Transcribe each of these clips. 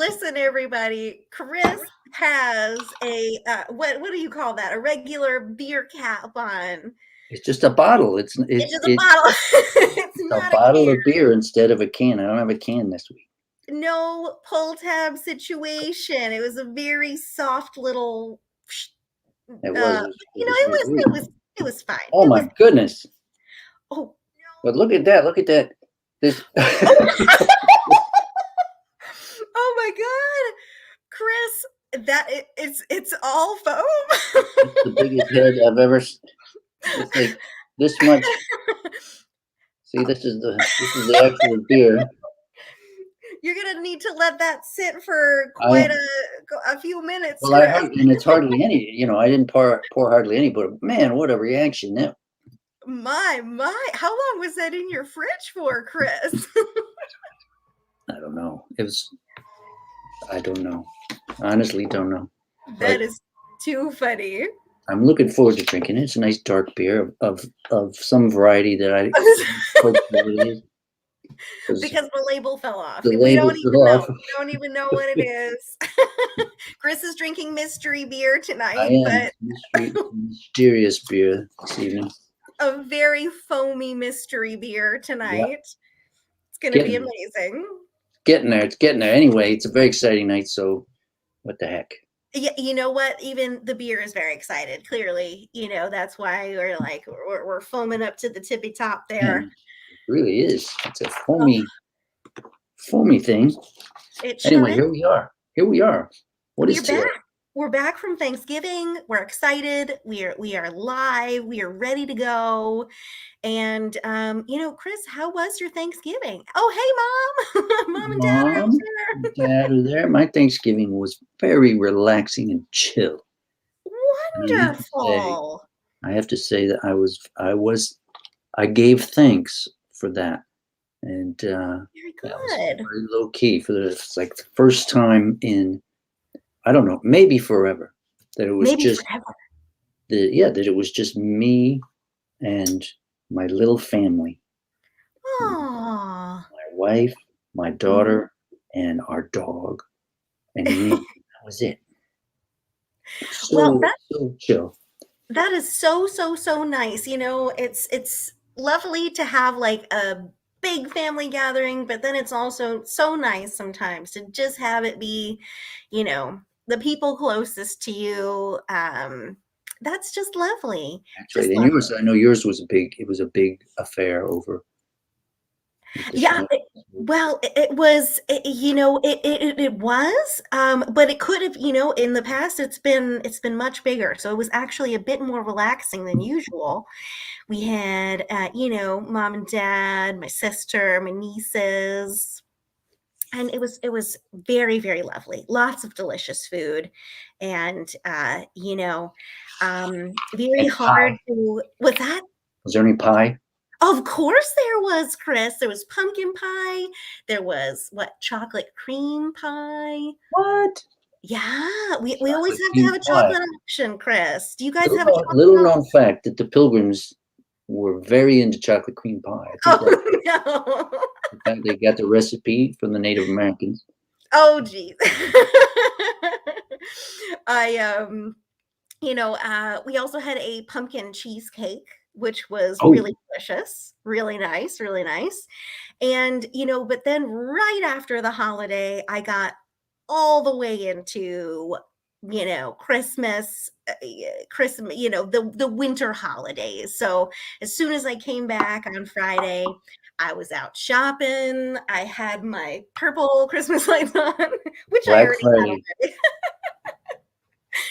listen, everybody. Chris has a what do you call that? A regular beer cap on. It's just a bottle. It's just a bottle. It's not a bottle of beer instead of a can. I don't have a can this week. No pull tab situation. It was a very soft little. It was. It was fine. Oh my goodness. Oh no! But look at that! Look at that! This. Oh my God, Chris! That it's all foam. It's the biggest head I've ever. It's like this much. See, this is the actual beer. You're gonna need to let that sit for quite a few minutes. Well, and it's hardly any. You know, I didn't pour hardly any, but man, what a reaction! That. My! How long was that in your fridge for, Chris? I don't know. It was. I don't know. Honestly, don't know. That is too funny. I'm looking forward to drinking it. It's a nice dark beer of some variety that I. Because the label fell off. We don't even know what it is. Chris is drinking mystery beer tonight. I am. Mysterious beer this evening. A very foamy mystery beer tonight. Yep. It's going to be amazing. It's getting there. Anyway, it's a very exciting night, so what the heck. Yeah, you know what? Even the beer is very excited. Clearly, that's why we're foaming up to the tippy top there. Yeah, it really is. It's a foamy thing. Anyway, here we are. What is today? We're back from Thanksgiving. We're excited. We are live. We are ready to go. And Chris, how was your Thanksgiving? Oh, hey, Mom. Mom and Dad are there. Dad are there. My Thanksgiving was very relaxing and chill. Wonderful. I have to say that I gave thanks for that. And very good. That was very low key it's like the first time in, I don't know, maybe forever, that it was that it was just me and my little family. Aww. My wife, my daughter, and our dog, and me. That was it. So chill. That is so nice. It's lovely to have like a big family gathering, but then it's also so nice sometimes to just have it be, the people closest to you. That's just lovely. That's right. And yours, I know yours was a big affair over. Yeah. It was, it was, but it could have, in the past, it's been much bigger. So it was actually a bit more relaxing than usual. We had, Mom and Dad, my sister, my nieces. And it was very, very lovely. Lots of delicious food. And, very hard to, what's that? Was there any pie? Of course there was, Chris. There was pumpkin pie. There was, chocolate cream pie. What? Yeah. We always have to have a chocolate option, Chris. Do you guys have a chocolate little known fact that the Pilgrims were very into chocolate cream pie. No. In fact, they got the recipe from the Native Americans. Oh, geez. We also had a pumpkin cheesecake, which was really delicious, really nice. And, but then right after the holiday, I got all the way into Christmas, the winter holidays. So as soon as I came back on Friday, I was out shopping. I had my purple Christmas lights on, which I already had.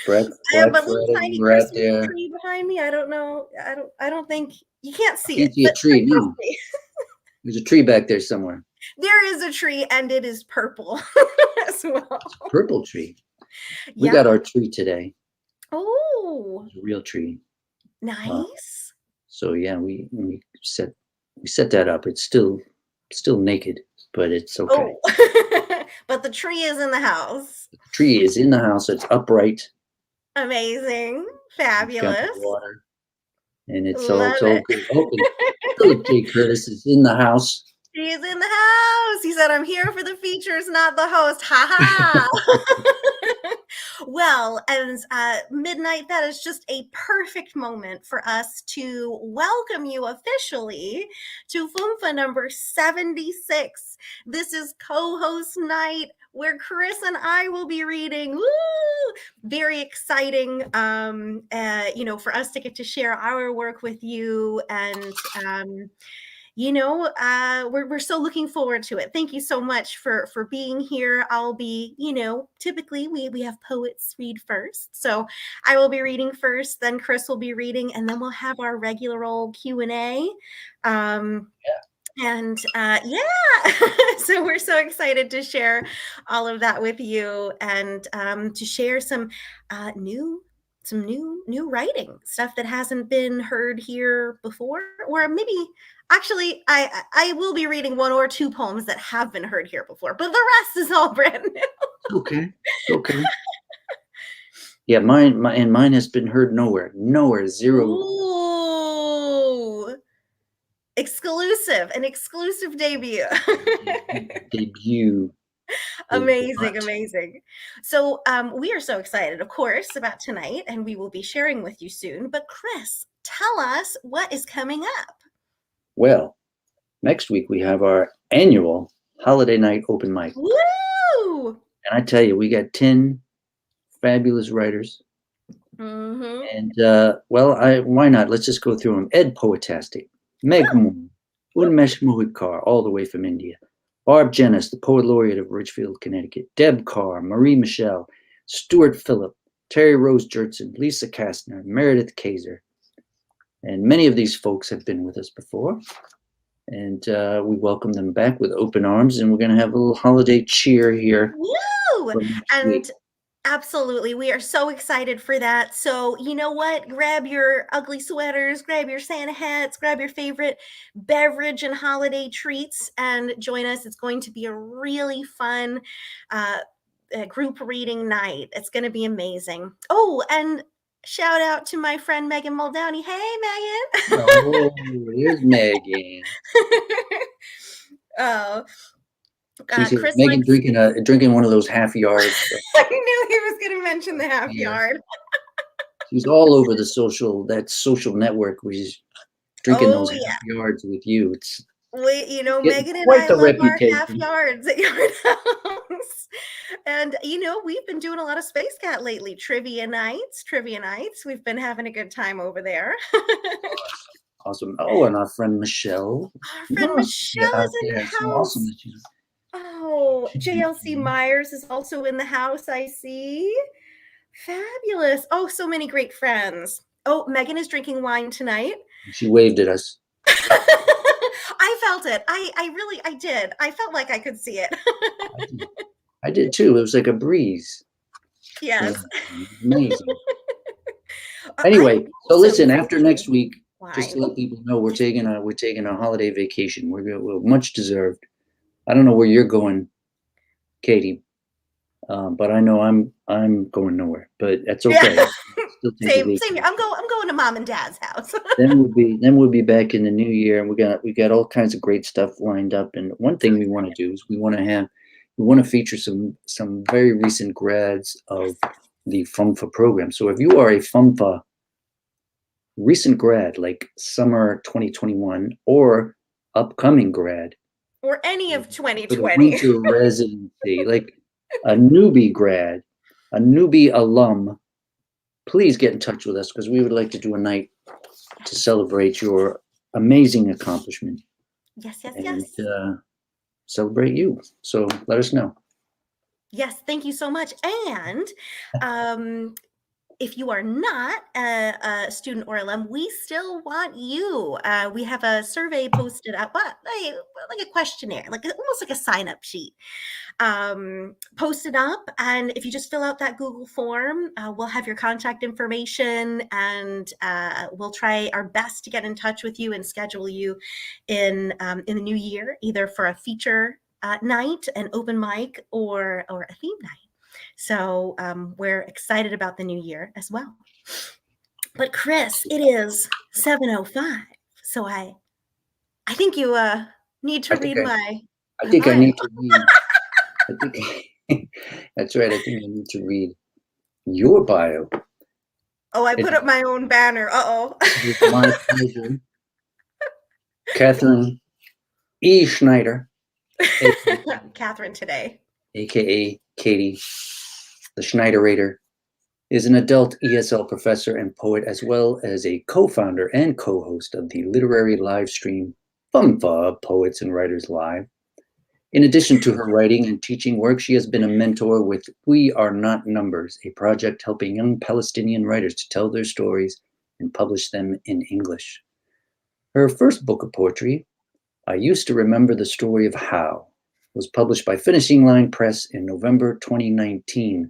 I have a little tiny Christmas tree behind me. I don't know. I don't think you can't see it. See a tree. No. There's a tree back there somewhere. There is a tree, and it is purple as well. It's a purple tree. We got our tree today. Oh, a real tree. Nice. So yeah, we set that up. It's still naked, but it's okay. Oh. But the tree is in the house. The tree is in the house. It's upright. Amazing. Fabulous. Water. And it's all good. Philip J. Curtis is in the house. She's in the house. He said, I'm here for the features, not the host. Ha ha. Well, and midnight, that is just a perfect moment for us to welcome you officially to FUMFA number 76. This is co-host night where Chris and I will be reading. Woo! Very exciting, for us to get to share our work with you. And we're so looking forward to it. Thank you so much for being here. I'll be, typically we have poets read first, so I will be reading first, then Chris will be reading, and then we'll have our regular old Q&A. And so we're so excited to share all of that with you, and to share some new writing stuff that hasn't been heard here before, or maybe actually I will be reading one or two poems that have been heard here before, but the rest is all brand new. Okay. Yeah, mine has been heard nowhere, zero. Ooh. An exclusive debut. Amazing. So we are so excited, of course, about tonight, and we will be sharing with you soon. But Chris, tell us what is coming up. Well, next week we have our annual holiday night open mic. Woo! And I tell you, we got 10 fabulous writers. Mm-hmm. And why not? Let's just go through them. Ed Poetastic, Meg Moon, Unmesh Mohikar, all the way from India. Barb Jennis, the Poet Laureate of Ridgefield, Connecticut. Deb Carr, Marie Michelle, Stuart Phillip, Terry Rose Jertson, Lisa Kastner, Meredith Kaiser. And many of these folks have been with us before. And we welcome them back with open arms. And we're going to have a little holiday cheer here. Woo! And absolutely. We are so excited for that. So, you know what? Grab your ugly sweaters, grab your Santa hats, grab your favorite beverage and holiday treats, and join us. It's going to be a really fun group reading night. It's going to be amazing. Oh, and shout out to my friend Megan Muldowney. Hey, Megan. Oh, here's Megan. Oh. Chris Megan drinking one of those half yards. I knew he was going to mention the half yard. She's all over the social network. She's drinking those half yards with you. Megan and I love our half yards at Yard House. And, we've been doing a lot of Space Cat lately. Trivia nights. We've been having a good time over there. Awesome. Oh, and our friend Michelle. Michelle is in the house. So awesome that Oh, JLC Myers is also in the house, I see. Fabulous. Oh, so many great friends. Oh, Megan is drinking wine tonight. She waved at us. I felt it. I did. I felt like I could see it. I did too. It was like a breeze. Yes. Amazing. Anyway, so listen, after next week, just to let people know, we're taking a holiday vacation. We're much deserved. I don't know where you're going, Katie, but I know I'm going nowhere. But that's okay. Yeah. Same. I'm going to Mom and Dad's house. then we'll be back in the new year, and we got all kinds of great stuff lined up. And one thing we want to do is we want to feature some very recent grads of the FUMFA program. So if you are a FUMFA recent grad, like summer 2021, or upcoming grad, or any of 2020, winter residency, like a newbie grad, a newbie alum, please get in touch with us, because we would like to do a night to celebrate your amazing accomplishment. Yes. Celebrate you. So let us know. Yes, thank you so much. And if you are not a student or alum, we still want you. We have a survey posted up, like a questionnaire, almost like a sign-up sheet, posted up. And if you just fill out that Google form, we'll have your contact information, and we'll try our best to get in touch with you and schedule you in the new year, either for a feature night, an open mic, or a theme night. So we're excited about the new year as well. But Chris, it is 7:05, so I think you need to read my I bio. need to read. I think that's right. I think I need to read your bio. Oh, I It put up my own banner. Uh-oh. is my pleasure. Katherine E Schneider, Katherine today. aka Katie, the Schneiderator, is an adult ESL professor and poet, as well as a co-founder and co-host of the literary live stream FUMFA, Poets and Writers Live. In addition to her writing and teaching work, she has been a mentor with We Are Not Numbers, a project helping young Palestinian writers to tell their stories and publish them in English. Her first book of poetry, I Used to Remember the Story of How, was published by Finishing Line Press in November 2019.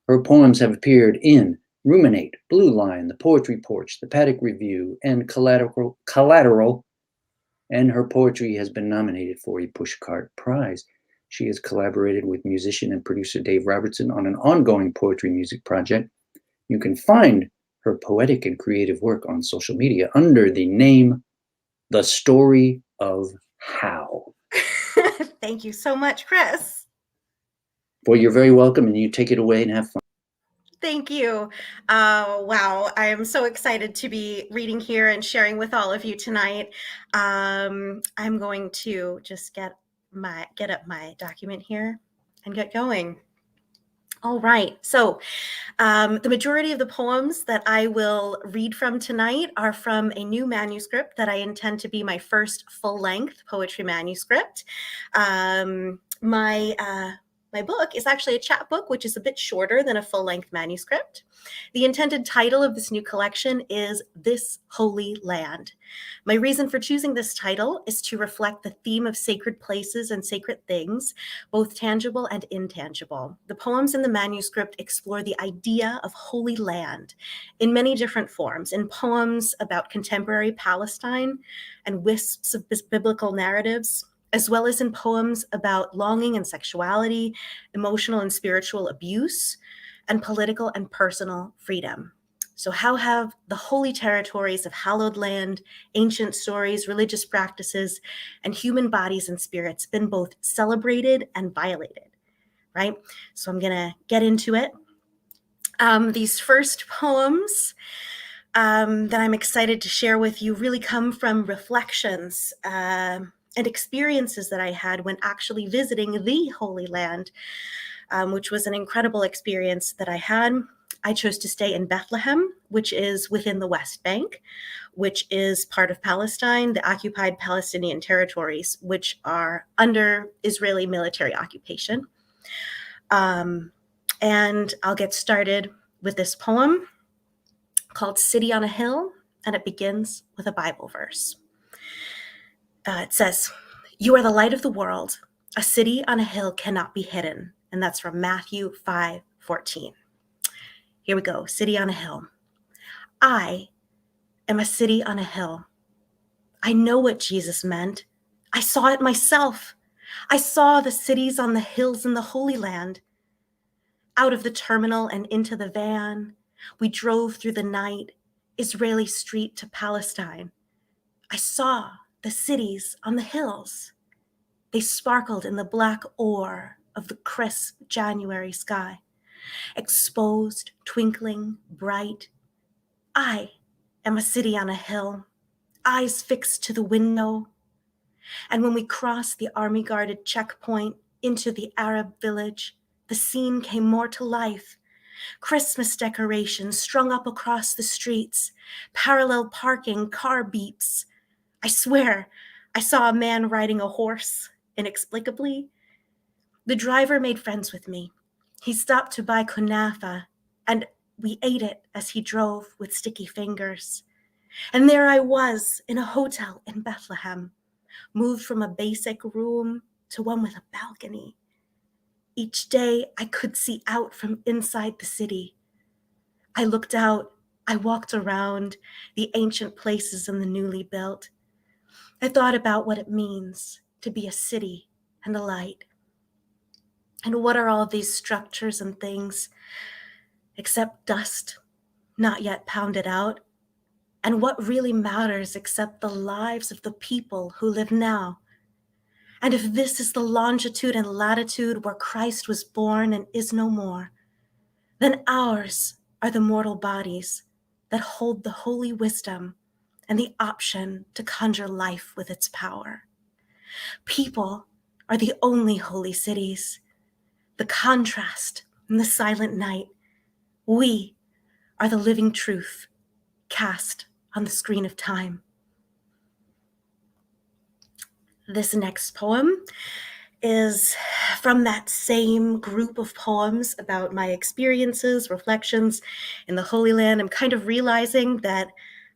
Her poems have appeared in Ruminate, Blue Line, The Poetry Porch, The Paddock Review, and Collateral, and her poetry has been nominated for a Pushcart Prize. She has collaborated with musician and producer Dave Robertson on an ongoing poetry music project. You can find her poetic and creative work on social media under the name The Story of How. Thank you so much, Chris. Well, you're very welcome, and you take it away and have fun. Thank you. Wow, I am so excited to be reading here and sharing with all of you tonight. I'm going to just get up my document here and get going. All right, so the majority of the poems that I will read from tonight are from a new manuscript that I intend to be my first full-length poetry manuscript. My book is actually a chapbook, which is a bit shorter than a full-length manuscript. The intended title of this new collection is This Holy Land. My reason for choosing this title is to reflect the theme of sacred places and sacred things, both tangible and intangible. The poems in the manuscript explore the idea of Holy Land in many different forms, in poems about contemporary Palestine and wisps of biblical narratives, as well as in poems about longing and sexuality, emotional and spiritual abuse, and political and personal freedom. So how have the holy territories of hallowed land, ancient stories, religious practices, and human bodies and spirits been both celebrated and violated, right? So I'm gonna get into it. These first poems that I'm excited to share with you really come from reflections and experiences that I had when actually visiting the Holy Land, which was an incredible experience that I had. I chose to stay in Bethlehem, which is within the West Bank, which is part of Palestine, the occupied Palestinian territories, which are under Israeli military occupation. And I'll get started with this poem called City on a Hill, and it begins with a Bible verse. It says, "You are the light of the world. A city on a hill cannot be hidden." And that's from Matthew 5:14. Here we go, city on a hill. I am a city on a hill. I know what Jesus meant. I saw it myself. I saw the cities on the hills in the Holy Land. Out of the terminal and into the van, we drove through the night, Israeli street to Palestine. I saw the cities on the hills. They sparkled in the black ore of the crisp January sky, exposed, twinkling, bright. I am a city on a hill, eyes fixed to the window. And when we crossed the army-guarded checkpoint into the Arab village, the scene came more to life. Christmas decorations strung up across the streets, parallel parking, car beeps. I swear, I saw a man riding a horse, inexplicably. The driver made friends with me. He stopped to buy kunafa, and we ate it as he drove with sticky fingers. And there I was in a hotel in Bethlehem, moved from a basic room to one with a balcony. Each day I could see out from inside the city. I looked out, I walked around the ancient places and the newly built. I thought about what it means to be a city and a light. And what are all these structures and things except dust, not yet pounded out? And what really matters except the lives of the people who live now? And if this is the longitude and latitude where Christ was born and is no more, then ours are the mortal bodies that hold the holy wisdom and the option to conjure life with its power. People are the only holy cities, the contrast in the silent night. We are the living truth cast on the screen of time. This next poem is from that same group of poems about my experiences, reflections in the Holy Land. I'm kind of realizing that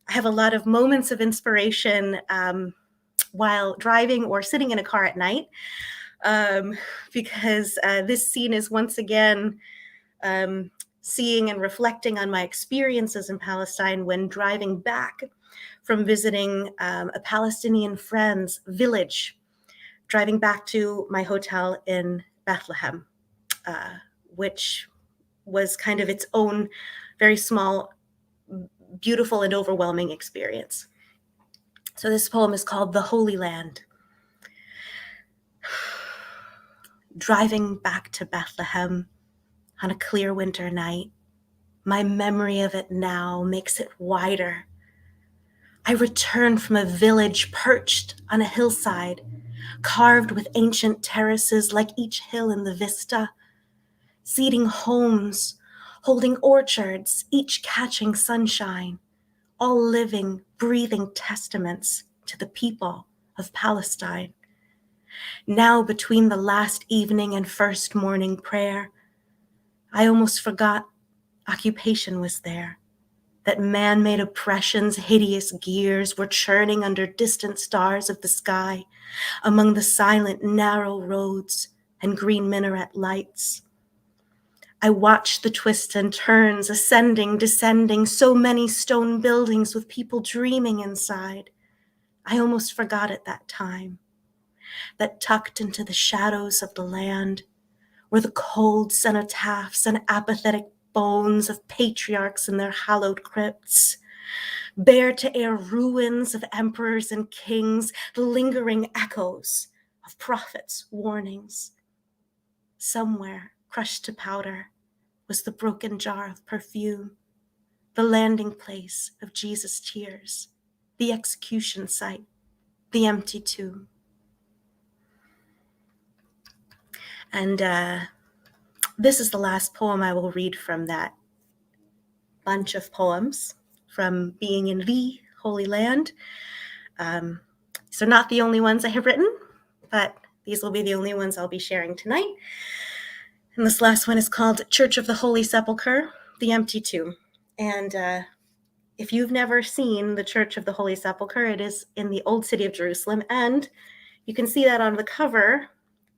I have a lot of moments of inspiration while driving or sitting in a car at night, because this scene is once again seeing and reflecting on my experiences in Palestine when driving back from visiting a Palestinian friend's village, driving back to my hotel in Bethlehem, which was kind of its own very small, beautiful, and overwhelming experience. So this poem is called The Holy Land. Driving back to Bethlehem on a clear winter night, my memory of it now makes it wider. I return from a village perched on a hillside, carved with ancient terraces like each hill in the vista, seating homes, holding orchards, each catching sunshine, all living, breathing testaments to the people of Palestine. Now, between the last evening and first morning prayer, I almost forgot occupation was there, that man-made oppression's hideous gears were churning under distant stars of the sky, among the silent, narrow roads and green minaret lights. I watched the twists and turns, ascending, descending, so many stone buildings with people dreaming inside. I almost forgot at that time that tucked into the shadows of the land were the cold cenotaphs and apathetic bones of patriarchs in their hallowed crypts, bare to air ruins of emperors and kings, the lingering echoes of prophets' warnings. Somewhere, crushed to powder, was the broken jar of perfume, the landing place of Jesus' tears, the execution site, the empty tomb. And this is the last poem I will read from that bunch of poems from being in the Holy Land. So not the only ones I have written, but these will be the only ones I'll be sharing tonight. And this last one is called Church of the Holy Sepulchre, the Empty Tomb. And if you've never seen the Church of the Holy Sepulchre, it is in the Old City of Jerusalem. And you can see that on the cover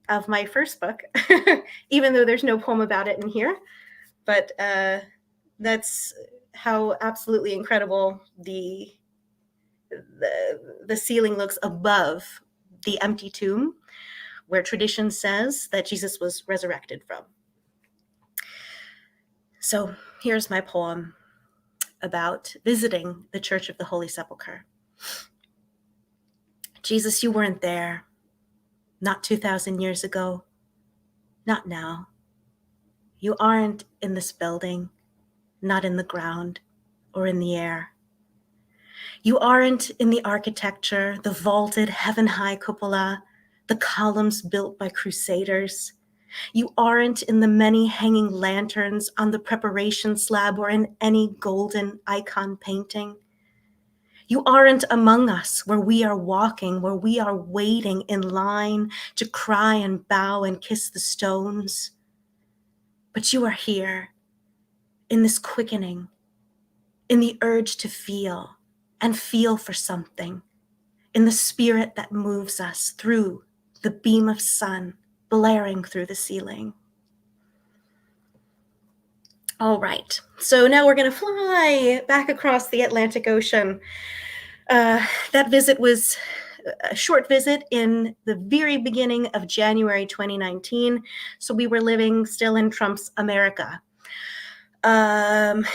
of my first book, even though there's no poem about it in here. But that's how absolutely incredible the ceiling looks above the empty tomb, where tradition says that Jesus was resurrected from. So here's my poem about visiting the Church of the Holy Sepulchre. Jesus, you weren't there, not 2,000 years ago, not now. You aren't in this building, not in the ground or in the air. You aren't in the architecture, the vaulted heaven-high cupola, the columns built by crusaders. You aren't in the many hanging lanterns on the preparation slab or in any golden icon painting. You aren't among us where we are walking, where we are waiting in line to cry and bow and kiss the stones. But you are here in this quickening, in the urge to feel and feel for something, in the spirit that moves us through the beam of sun blaring through the ceiling. All right, so now we're going to fly back across the Atlantic Ocean. That visit was a short visit in the very beginning of January 2019, so we were living still in Trump's America. And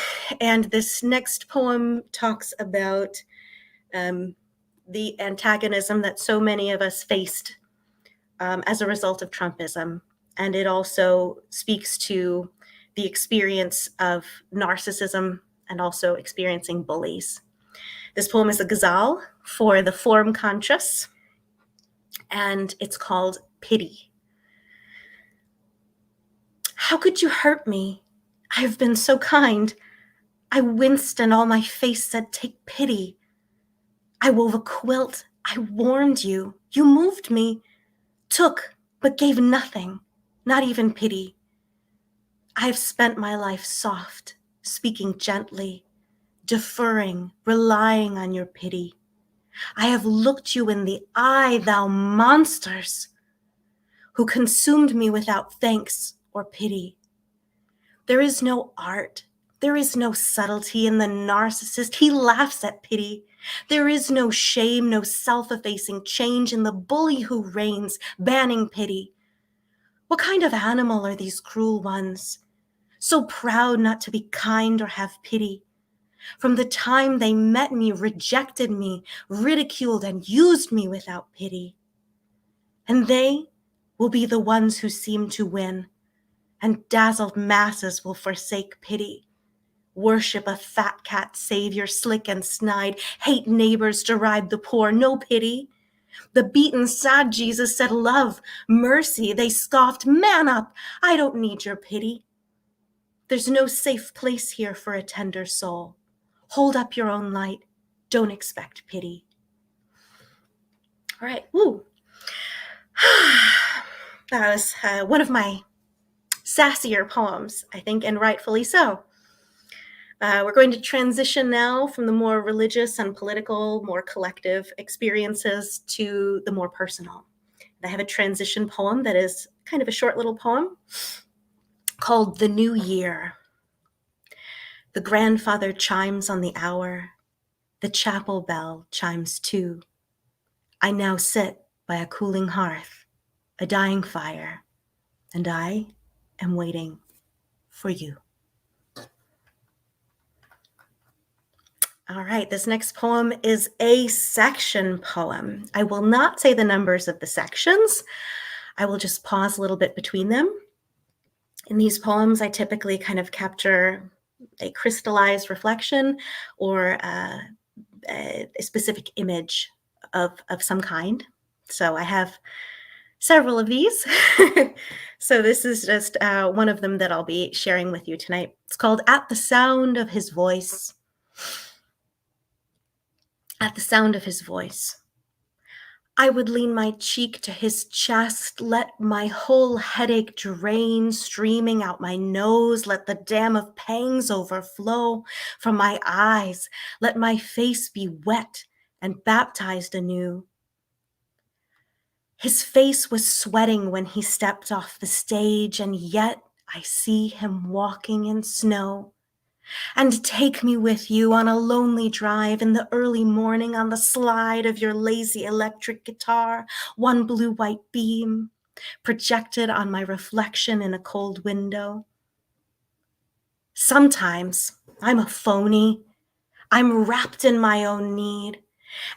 this next poem talks about the antagonism that so many of us faced as a result of Trumpism. And it also speaks to the experience of narcissism and also experiencing bullies. This poem is a ghazal for the form conscious, and it's called Pity. How could you hurt me? I have been so kind. I winced and all my face said, take pity. I wove a quilt. I warmed you. You moved me. Took, but gave nothing, not even pity. I have spent my life soft, speaking gently, deferring, relying on your pity. I have looked you in the eye, thou monsters, who consumed me without thanks or pity. There is no art, there is no subtlety in the narcissist. He laughs at pity. There is no shame, no self-effacing change in the bully who reigns, banning pity. What kind of animal are these cruel ones? So proud not to be kind or have pity. From the time they met me, rejected me, ridiculed and used me without pity. And they will be the ones who seem to win, and dazzled masses will forsake pity. Worship a fat cat savior, slick and snide, hate neighbors, deride the poor, no pity. The beaten, sad Jesus said, love, mercy. They scoffed, man up, I don't need your pity. There's no safe place here for a tender soul. Hold up your own light. Don't expect pity. All right, woo. That was one of my sassier poems, I think, and rightfully so. We're going to transition now from the more religious and political, more collective experiences to the more personal. I have a transition poem that is kind of a short little poem called The New Year. The grandfather chimes on the hour. The chapel bell chimes too. I now sit by a cooling hearth, a dying fire, and I am waiting for you. All right, this next poem is a section poem. I will not say the numbers of the sections. I will just pause a little bit between them. In these poems, I typically kind of capture a crystallized reflection or a specific image of some kind. So I have several of these. So this is just one of them that I'll be sharing with you tonight. It's called At the Sound of His Voice. At the sound of his voice, I would lean my cheek to his chest, let my whole headache drain, streaming out my nose, let the dam of pangs overflow from my eyes, let my face be wet and baptized anew. His face was sweating when he stepped off the stage, and yet I see him walking in snow. And take me with you on a lonely drive in the early morning on the slide of your lazy electric guitar, one blue-white beam projected on my reflection in a cold window. Sometimes I'm a phony. I'm wrapped in my own need.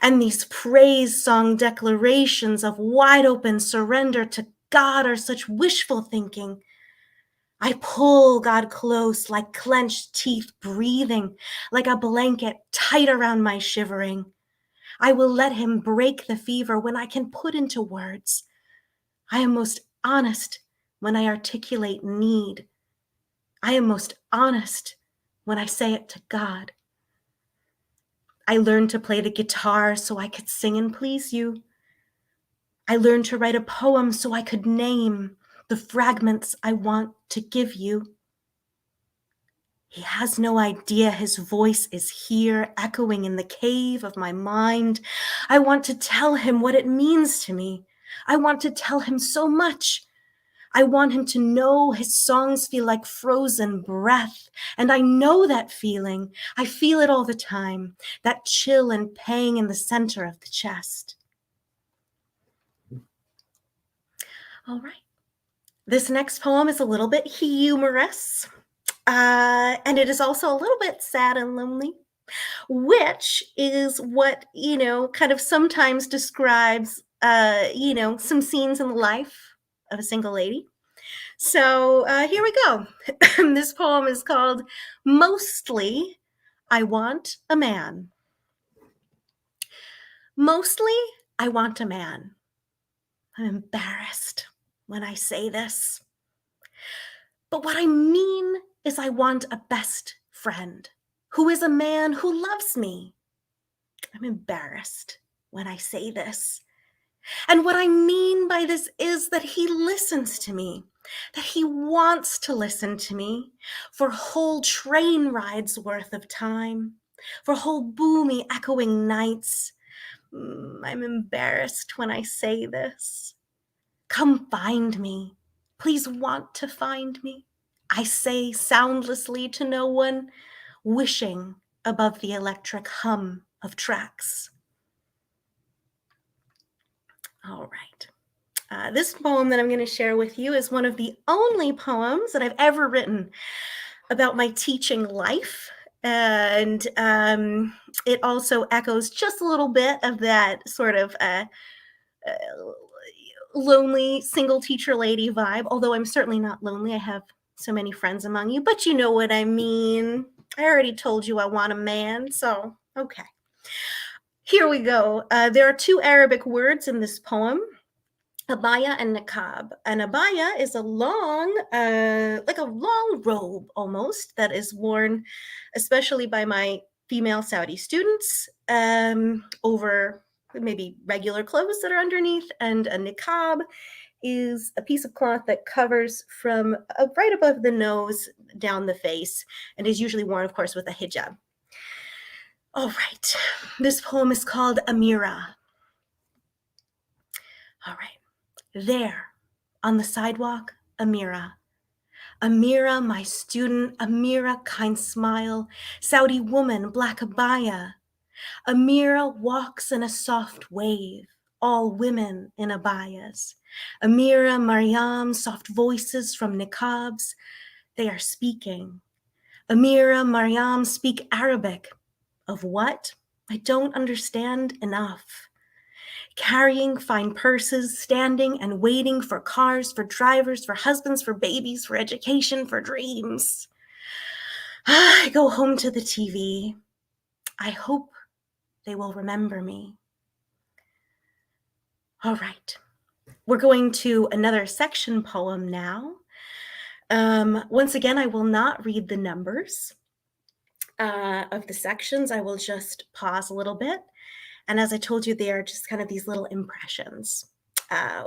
And these praise song declarations of wide open surrender to God are such wishful thinking. I pull God close like clenched teeth, breathing like a blanket tight around my shivering. I will let him break the fever when I can put into words. I am most honest when I articulate need. I am most honest when I say it to God. I learned to play the guitar so I could sing and please you. I learned to write a poem so I could name the fragments I want to give you. He has no idea his voice is here, echoing in the cave of my mind. I want to tell him what it means to me. I want to tell him so much. I want him to know his songs feel like frozen breath. And I know that feeling. I feel it all the time, that chill and pang in the center of the chest. All right. This next poem is a little bit humorous. And it is also a little bit sad and lonely, which is what, kind of sometimes describes some scenes in the life of a single lady. So here we go. This poem is called Mostly I Want a Man. Mostly I want a man. I'm embarrassed when I say this. But what I mean is I want a best friend who is a man who loves me. I'm embarrassed when I say this. And what I mean by this is that he listens to me, that he wants to listen to me for whole train rides worth of time, for whole boomy echoing nights. I'm embarrassed when I say this. Come find me. Please want to find me. I say soundlessly to no one, wishing above the electric hum of tracks. All right. This poem that I'm going to share with you is one of the only poems that I've ever written about my teaching life. And it also echoes just a little bit of that sort of lonely single teacher lady vibe, although I'm certainly not lonely. I have so many friends among you, but you know what I mean. I already told you I want a man, so okay. Here we go. There are two Arabic words in this poem, abaya and niqab. An abaya is a long, like a long robe almost, that is worn, especially by my female Saudi students, over maybe regular clothes that are underneath, and a niqab is a piece of cloth that covers from right above the nose down the face, and is usually worn, of course, with a hijab. All right, this poem is called Amira. All right, there on the sidewalk, Amira. Amira, my student, Amira, kind smile, Saudi woman, black abaya. Amira walks in a soft wave, all women in abayas. Amira, Maryam, soft voices from niqabs, they are speaking. Amira, Maryam speak Arabic. Of what? I don't understand enough. Carrying fine purses, standing and waiting for cars, for drivers, for husbands, for babies, for education, for dreams. I go home to the TV. I hope they will remember me. All right, we're going to another section poem now. Once again, I will not read the numbers of the sections. I will just pause a little bit. And as I told you, they are just kind of these little impressions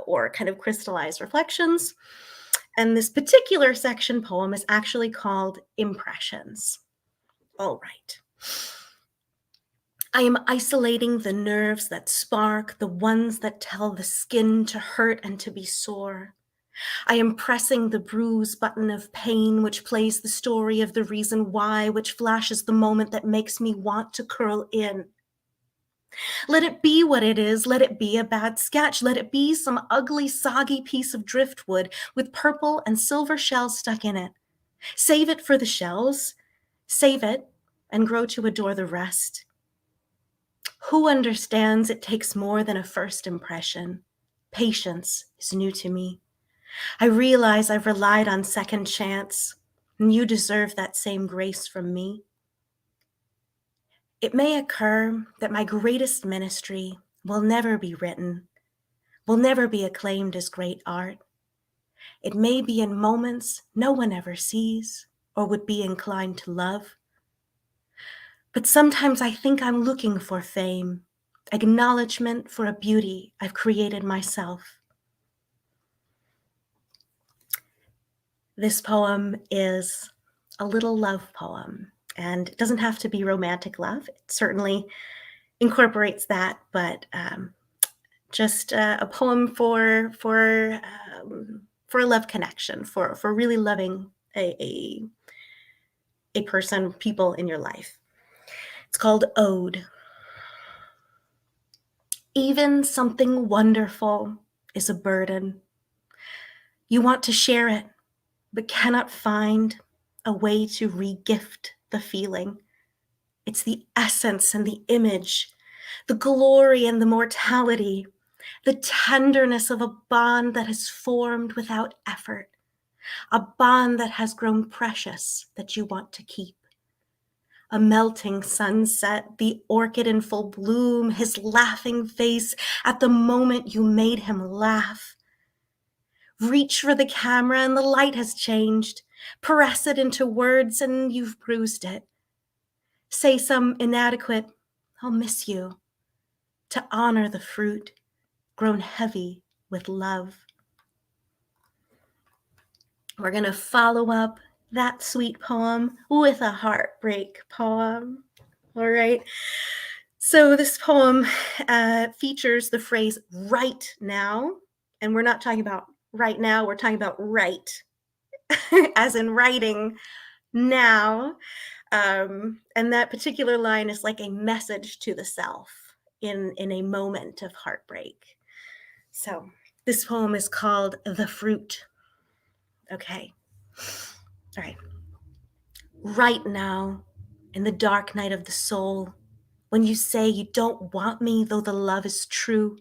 or kind of crystallized reflections. And this particular section poem is actually called Impressions. All right. I am isolating the nerves that spark, the ones that tell the skin to hurt and to be sore. I am pressing the bruise button of pain, which plays the story of the reason why, which flashes the moment that makes me want to curl in. Let it be what it is. Let it be a bad sketch. Let it be some ugly, soggy piece of driftwood with purple and silver shells stuck in it. Save it for the shells. Save it and grow to adore the rest. Who understands it takes more than a first impression? Patience is new to me. I realize I've relied on second chance, and you deserve that same grace from me. It may occur that my greatest ministry will never be written, will never be acclaimed as great art. It may be in moments no one ever sees or would be inclined to love. But sometimes I think I'm looking for fame, acknowledgement for a beauty I've created myself. This poem is a little love poem, and it doesn't have to be romantic love. It certainly incorporates that, but just a poem for a love connection, for really loving a person, people in your life. It's called Ode. Even something wonderful is a burden. You want to share it, but cannot find a way to re-gift the feeling. It's the essence and the image, the glory and the mortality, the tenderness of a bond that has formed without effort, a bond that has grown precious that you want to keep. A melting sunset, the orchid in full bloom, his laughing face at the moment you made him laugh. Reach for the camera and the light has changed. Press it into words and you've bruised it. Say some inadequate, I'll miss you, to honor the fruit grown heavy with love. We're going to follow up that sweet poem with a heartbreak poem. All right. So this poem features the phrase right now. And we're not talking about right now, we're talking about right, as in writing now. And that particular line is like a message to the self in a moment of heartbreak. So this poem is called The Fruit. Okay. All right. Right now, in the dark night of the soul, when you say you don't want me, though the love is true,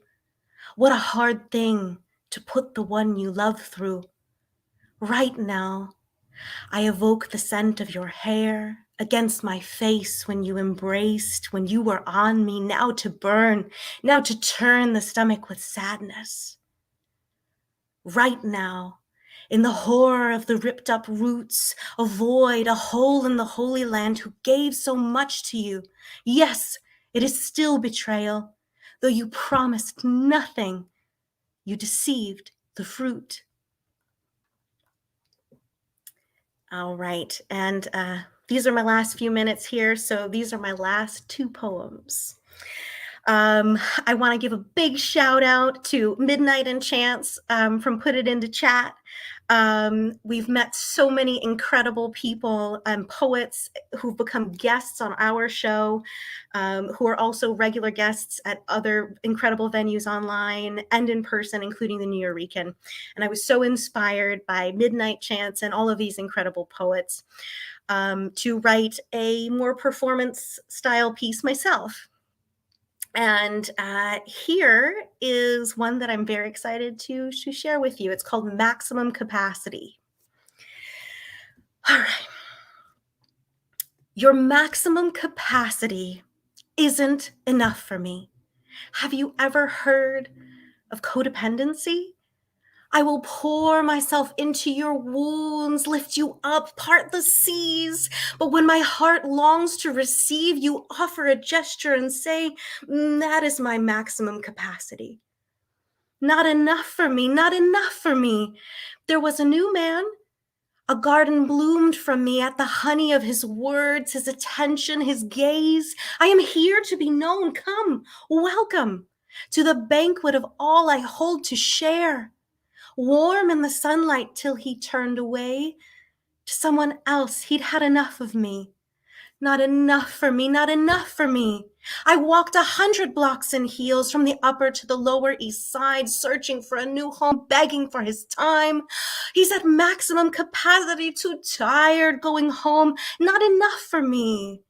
what a hard thing to put the one you love through. Right now, I evoke the scent of your hair against my face when you embraced, when you were on me, now to burn, now to turn the stomach with sadness. Right now, in the horror of the ripped up roots, a void, a hole in the Holy Land who gave so much to you. Yes, it is still betrayal, though you promised nothing. You deceived the fruit. All right, and these are my last few minutes here, so these are my last two poems. I want to give a big shout out to Midnight and Chance from Put It Into Chat. We've met so many incredible people and poets who've become guests on our show, who are also regular guests at other incredible venues online and in person, including the New Yorican. And I was so inspired by Midnight Chance and all of these incredible poets to write a more performance style piece myself. And here is one that I'm very excited to share with you. It's called Maximum Capacity. All right. Your maximum capacity isn't enough for me. Have you ever heard of codependency? I will pour myself into your wounds, lift you up, part the seas. But when my heart longs to receive, you offer a gesture and say, that is my maximum capacity. Not enough for me, not enough for me. There was a new man. A garden bloomed from me at the honey of his words, his attention, his gaze. I am here to be known. Come, welcome to the banquet of all I hold to share. Warm in the sunlight till he turned away to someone else. He'd had enough of me. Not enough for me, not enough for me. I walked 100 blocks in heels from the upper to the lower east side, searching for a new home, begging for his time. He's at maximum capacity, too tired going home. Not enough for me.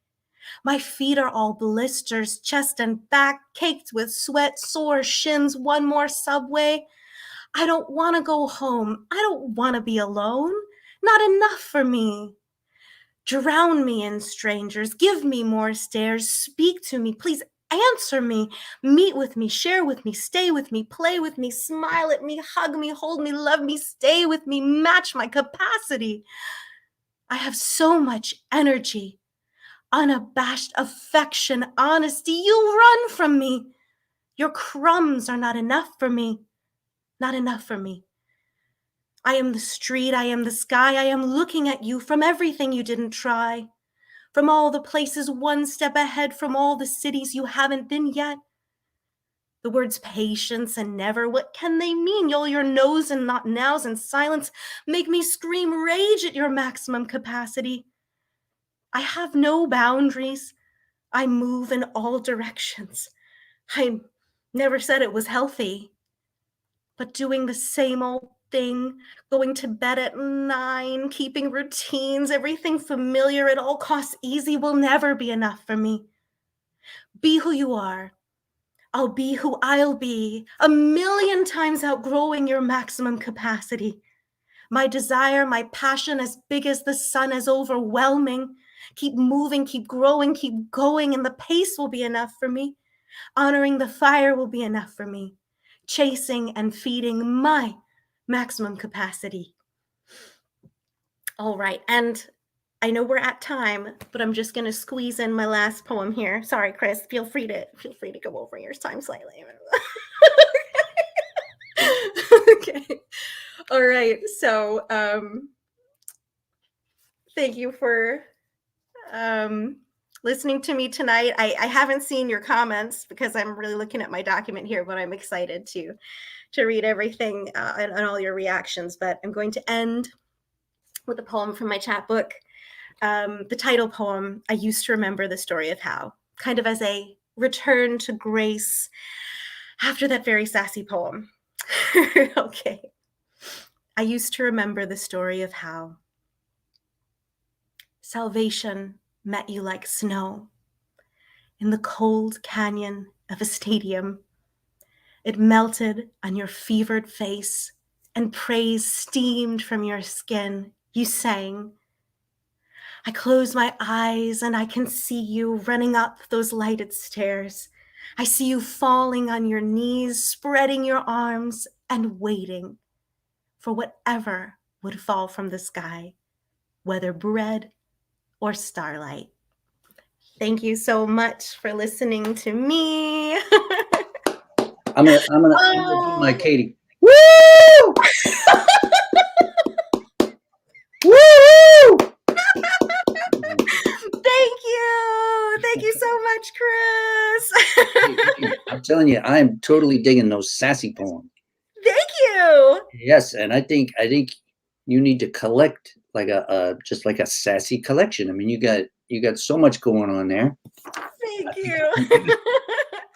My feet are all blisters, chest and back, caked with sweat, sore shins, one more subway. I don't want to go home. I don't want to be alone. Not enough for me. Drown me in strangers. Give me more stares. Speak to me. Please answer me. Meet with me. Share with me. Stay with me. Play with me. Smile at me. Hug me. Hold me. Love me. Stay with me. Match my capacity. I have so much energy, unabashed affection, honesty. You run from me. Your crumbs are not enough for me. Not enough for me. I am the street, I am the sky, I am looking at you from everything you didn't try, from all the places one step ahead, from all the cities you haven't been yet. The words patience and never, what can they mean? All your no's and not now's and silence make me scream rage at your maximum capacity. I have no boundaries. I move in all directions. I never said it was healthy. But doing the same old thing, going to bed at 9, keeping routines, everything familiar at all costs easy will never be enough for me. Be who you are. I'll be who I'll be, a million times outgrowing your maximum capacity. My desire, my passion, as big as the sun, as overwhelming. Keep moving, keep growing, keep going, and the pace will be enough for me. Honoring the fire will be enough for me. Chasing and feeding my maximum capacity. All right, and I know we're at time, but I'm just going to squeeze in my last poem here. Sorry, Chris. Feel free to go over your time slightly. Okay. All right. So, thank you for listening to me tonight. I haven't seen your comments because I'm really looking at my document here, but I'm excited to read everything and all your reactions. But I'm going to end with a poem from my chat book. The title poem, I Used to Remember the Story of How, kind of as a return to grace after that very sassy poem. Okay. I used to remember the story of how salvation met you like snow in the cold canyon of a stadium. It melted on your fevered face and praise steamed from your skin. You sang, I close my eyes and I can see you running up those lighted stairs. I see you falling on your knees, spreading your arms and waiting for whatever would fall from the sky, whether bread or starlight. Thank you so much for listening to me. I'm gonna do my Katie. Woo! Woo! Thank you so much, Chris. I'm telling you, I'm totally digging those sassy poems. Thank you. Yes, and I think you need to collect like just like a sassy collection. I mean, you got so much going on there. Thank you.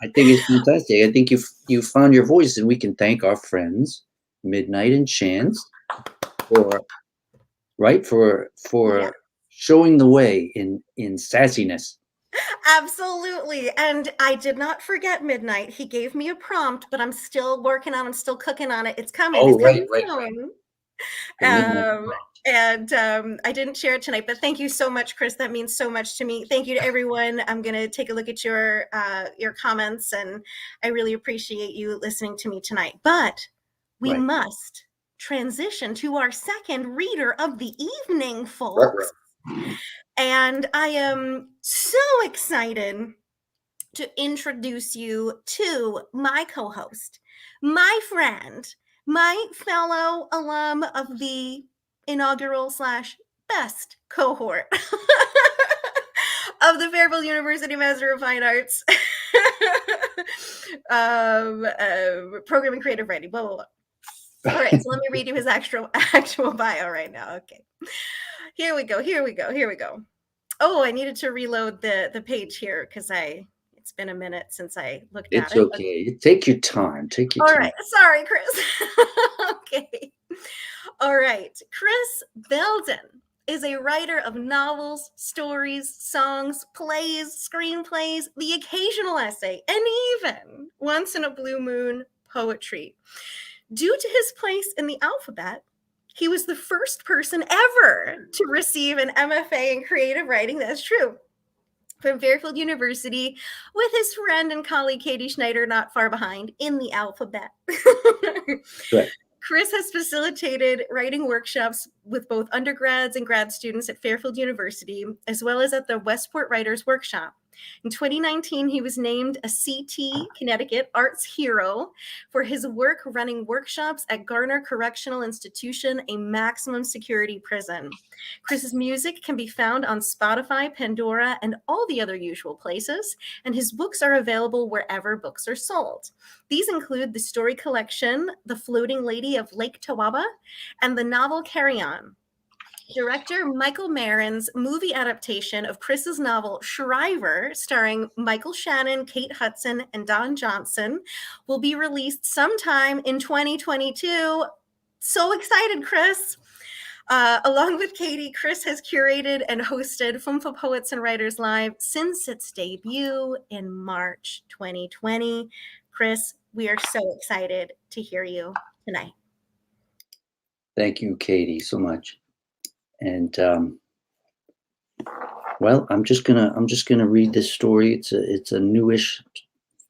I think it's fantastic. I think you found your voice, and we can thank our friends, Midnight and Chance, for yeah, showing the way in sassiness. Absolutely. And I did not forget Midnight. He gave me a prompt, but I'm still working on it. I'm still cooking on it. It's coming. Oh, it's right. soon. I didn't share it tonight, but thank you so much, Chris. That means so much to me. Thank you to everyone. I'm going to take a look at your comments, and I really appreciate you listening to me tonight. But we must transition to our second reader of the evening, folks. And I am so excited to introduce you to my co-host, my friend, my fellow alum of the inaugural / best cohort of the Fairfield University Master of Fine Arts program in creative writing, blah, blah, blah. All right, so let me read you his actual bio right now. Okay. Here we go. Oh, I needed to reload the page here because it's been a minute since I looked at it. It's okay. Take your time. All right. Sorry, Chris. Okay. All right. Chris Belden is a writer of novels, stories, songs, plays, screenplays, the occasional essay, and even once in a blue moon, poetry. Due to his place in the alphabet, he was the first person ever to receive an MFA in creative writing. That's true. From Fairfield University, with his friend and colleague Katie Schneider not far behind in the alphabet. Right. Chris has facilitated writing workshops with both undergrads and grad students at Fairfield University, as well as at the Westport Writers Workshop. In 2019, he was named a CT Connecticut Arts Hero for his work running workshops at Garner Correctional Institution, a maximum security prison. Chris's music can be found on Spotify, Pandora, and all the other usual places, and his books are available wherever books are sold. These include the story collection, The Floating Lady of Lake Tawaba, and the novel Carry On. Director Michael Marin's movie adaptation of Chris's novel Shriver, starring Michael Shannon, Kate Hudson, and Don Johnson, will be released sometime in 2022. So excited, Chris. Along with Katie, Chris has curated and hosted FUMFA Poets and Writers Live since its debut in March 2020. Chris, we are so excited to hear you tonight. Thank you, Katie, so much. And well, I'm just gonna read this story. It's a newish,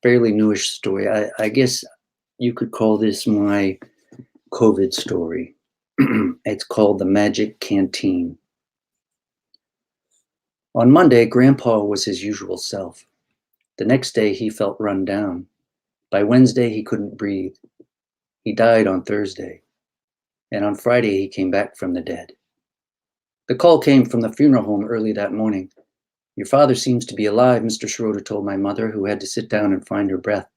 fairly newish story. I guess you could call this my COVID story. It's called The Magic Canteen. On Monday, Grandpa was his usual self. The next day, he felt run down. By Wednesday, he couldn't breathe. He died on Thursday. And on Friday, he came back from the dead. The call came from the funeral home early that morning. Your father seems to be alive, Mr. Schroeder told my mother, who had to sit down and find her breath.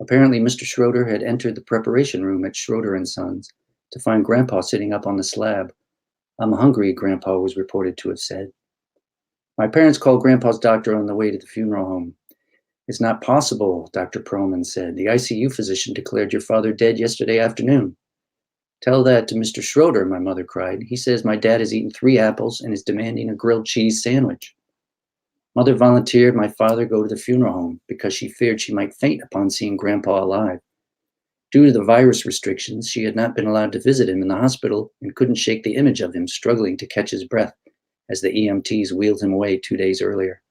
Apparently, Mr. Schroeder had entered the preparation room at Schroeder and Sons to find Grandpa sitting up on the slab. I'm hungry, Grandpa was reported to have said. My parents called Grandpa's doctor on the way to the funeral home. It's not possible, Dr. Perlman said. The ICU physician declared your father dead yesterday afternoon. Tell that to Mr. Schroeder, my mother cried. He says my dad has eaten 3 apples and is demanding a grilled cheese sandwich. Mother volunteered my father go to the funeral home because she feared she might faint upon seeing Grandpa alive. Due to the virus restrictions, she had not been allowed to visit him in the hospital and couldn't shake the image of him struggling to catch his breath as the EMTs wheeled him away 2 days earlier.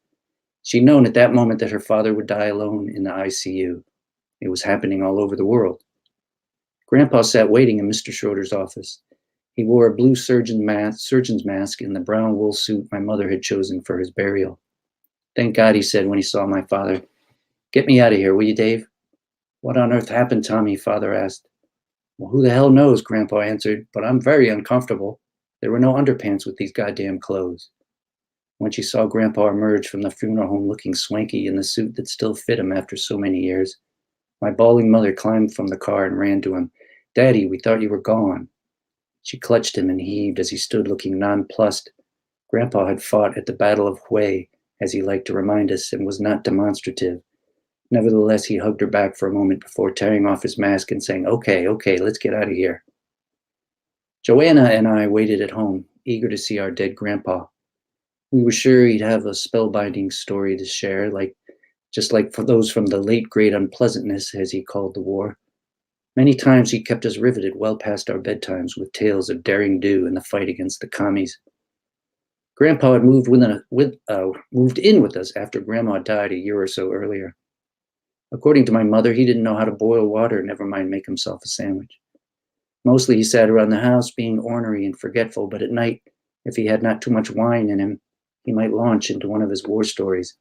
She'd known at that moment that her father would die alone in the ICU. It was happening all over the world. Grandpa sat waiting in Mr. Schroeder's office. He wore a blue surgeon's mask and the brown wool suit my mother had chosen for his burial. Thank God, he said when he saw my father. Get me out of here, will you, Dave? What on earth happened, Tommy? Father asked. Well, who the hell knows, Grandpa answered, but I'm very uncomfortable. There were no underpants with these goddamn clothes. When she saw Grandpa emerge from the funeral home looking swanky in the suit that still fit him after so many years, my bawling mother climbed from the car and ran to him. Daddy, we thought you were gone. She clutched him and heaved as he stood looking nonplussed. Grandpa had fought at the Battle of Hue, as he liked to remind us, and was not demonstrative. Nevertheless, he hugged her back for a moment before tearing off his mask and saying, okay, let's get out of here. Joanna and I waited at home, eager to see our dead grandpa. We were sure he'd have a spellbinding story to share, just like for those from the late great unpleasantness, as he called the war. Many times he kept us riveted well past our bedtimes with tales of daring do in the fight against the commies. Grandpa had moved in with us after Grandma died a year or so earlier. According to my mother, he didn't know how to boil water, never mind make himself a sandwich. Mostly he sat around the house being ornery and forgetful, but at night, if he had not too much wine in him, he might launch into one of his war stories.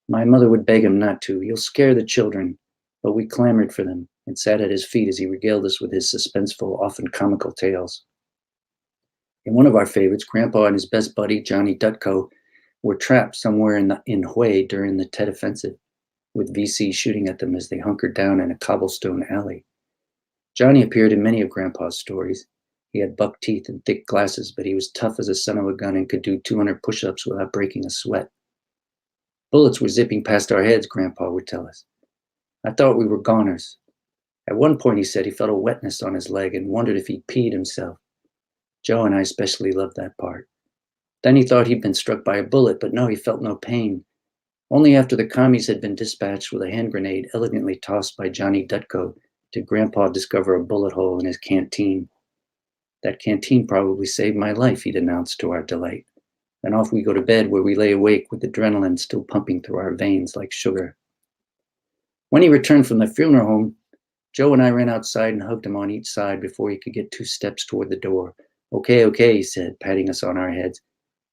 My mother would beg him not to. You'll scare the children. But we clamored for them and sat at his feet as he regaled us with his suspenseful, often comical tales. In one of our favorites, Grandpa and his best buddy, Johnny Dutko, were trapped somewhere in Hue during the Tet Offensive, with VC shooting at them as they hunkered down in a cobblestone alley. Johnny appeared in many of Grandpa's stories. He had buck teeth and thick glasses, but he was tough as a son of a gun and could do 200 push-ups without breaking a sweat. Bullets were zipping past our heads, Grandpa would tell us. I thought we were goners. At one point, he said he felt a wetness on his leg and wondered if he'd peed himself. Joe and I especially loved that part. Then he thought he'd been struck by a bullet, but no, he felt no pain. Only after the commies had been dispatched with a hand grenade elegantly tossed by Johnny Dutko did Grandpa discover a bullet hole in his canteen. That canteen probably saved my life, he'd announced to our delight. Then off we go to bed, where we lay awake with adrenaline still pumping through our veins like sugar. When he returned from the funeral home, Joe and I ran outside and hugged him on each side before he could get 2 steps toward the door. Okay, he said, patting us on our heads.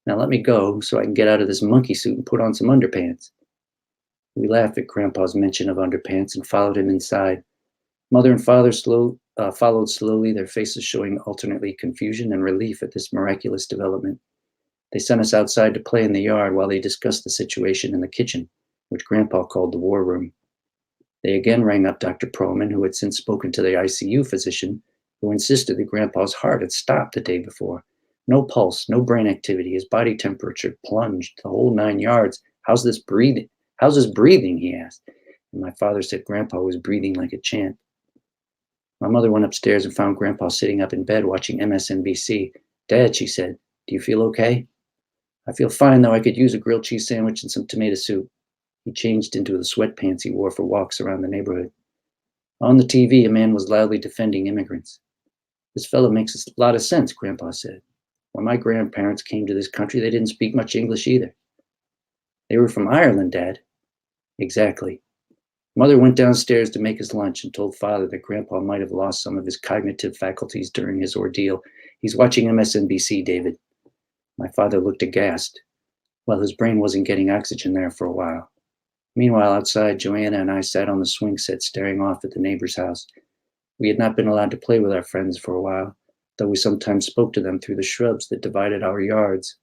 Now let me go so I can get out of this monkey suit and put on some underpants. We laughed at Grandpa's mention of underpants and followed him inside. Mother and father followed slowly, their faces showing alternately confusion and relief at this miraculous development. They sent us outside to play in the yard while they discussed the situation in the kitchen, which Grandpa called the war room. They again rang up Dr. Perlman, who had since spoken to the ICU physician, who insisted that Grandpa's heart had stopped the day before. No pulse, no brain activity, his body temperature plunged, the whole 9 yards. How's this breathing, he asked. And my father said Grandpa was breathing like a champ. My mother went upstairs and found Grandpa sitting up in bed watching MSNBC, Dad, she said, do you feel okay? I feel fine, though I could use a grilled cheese sandwich and some tomato soup. He changed into the sweatpants he wore for walks around the neighborhood. On the TV, a man was loudly defending immigrants. This fellow makes a lot of sense, Grandpa said. When my grandparents came to this country, they didn't speak much English either. They were from Ireland, Dad. Exactly. Mother went downstairs to make his lunch and told Father that Grandpa might have lost some of his cognitive faculties during his ordeal. He's watching MSNBC, David. My father looked aghast. Well, his brain wasn't getting oxygen there for a while. Meanwhile, outside, Joanna and I sat on the swing set staring off at the neighbor's house. We had not been allowed to play with our friends for a while, though we sometimes spoke to them through the shrubs that divided our yards.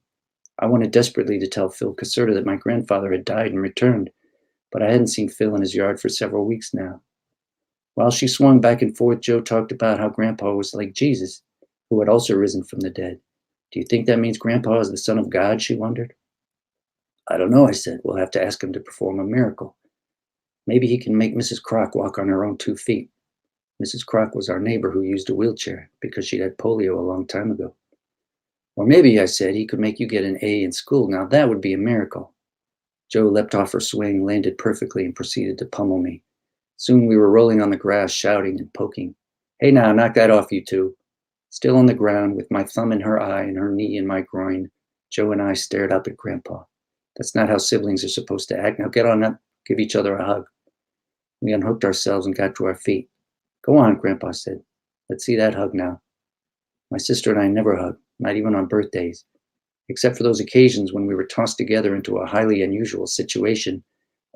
I wanted desperately to tell Phil Caserta that my grandfather had died and returned, but I hadn't seen Phil in his yard for several weeks now. While she swung back and forth, Joe talked about how Grandpa was like Jesus, who had also risen from the dead. Do you think that means Grandpa is the Son of God? She wondered. I don't know, I said. We'll have to ask him to perform a miracle. Maybe he can make Mrs. Crock walk on her own 2 feet. Mrs. Crock was our neighbor who used a wheelchair because she'd had polio a long time ago. Or maybe, I said, he could make you get an A in school. Now that would be a miracle. Joe leapt off her swing, landed perfectly, and proceeded to pummel me. Soon we were rolling on the grass, shouting and poking. Hey now, knock that off, you two. Still on the ground, with my thumb in her eye and her knee in my groin, Joe and I stared up at Grandpa. That's not how siblings are supposed to act. Now get on up, give each other a hug. We unhooked ourselves and got to our feet. Go on, Grandpa said. Let's see that hug now. My sister and I never hug, not even on birthdays, except for those occasions when we were tossed together into a highly unusual situation,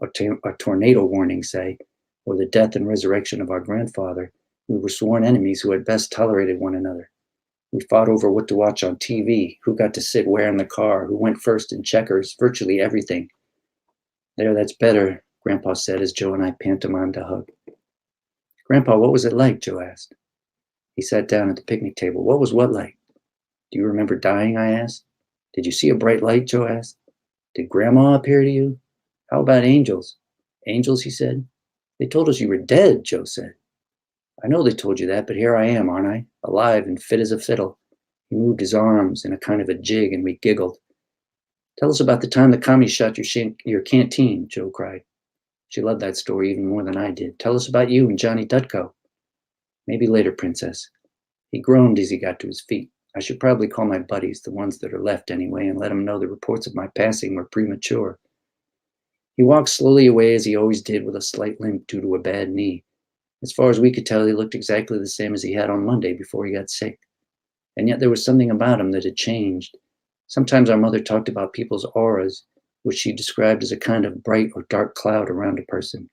a tornado warning, say, or the death and resurrection of our grandfather. We were sworn enemies who at best tolerated one another. We fought over what to watch on TV, who got to sit where in the car, who went first in checkers, virtually everything. There, that's better, Grandpa said as Joe and I pantomimed a hug. Grandpa, what was it like? Joe asked. He sat down at the picnic table. What was what like? Do you remember dying? I asked. Did you see a bright light? Joe asked. Did Grandma appear to you? How about angels? Angels, he said. They told us you were dead, Joe said. I know they told you that, but here I am, aren't I? Alive and fit as a fiddle. He moved his arms in a kind of a jig, and we giggled. Tell us about the time the commies shot your canteen, Joe cried. She loved that story even more than I did. Tell us about you and Johnny Dutko. Maybe later, Princess. He groaned as he got to his feet. I should probably call my buddies, the ones that are left anyway, and let them know the reports of my passing were premature. He walked slowly away as he always did, with a slight limp due to a bad knee. As far as we could tell, he looked exactly the same as he had on Monday before he got sick. And yet there was something about him that had changed. Sometimes our mother talked about people's auras, which she described as a kind of bright or dark cloud around a person.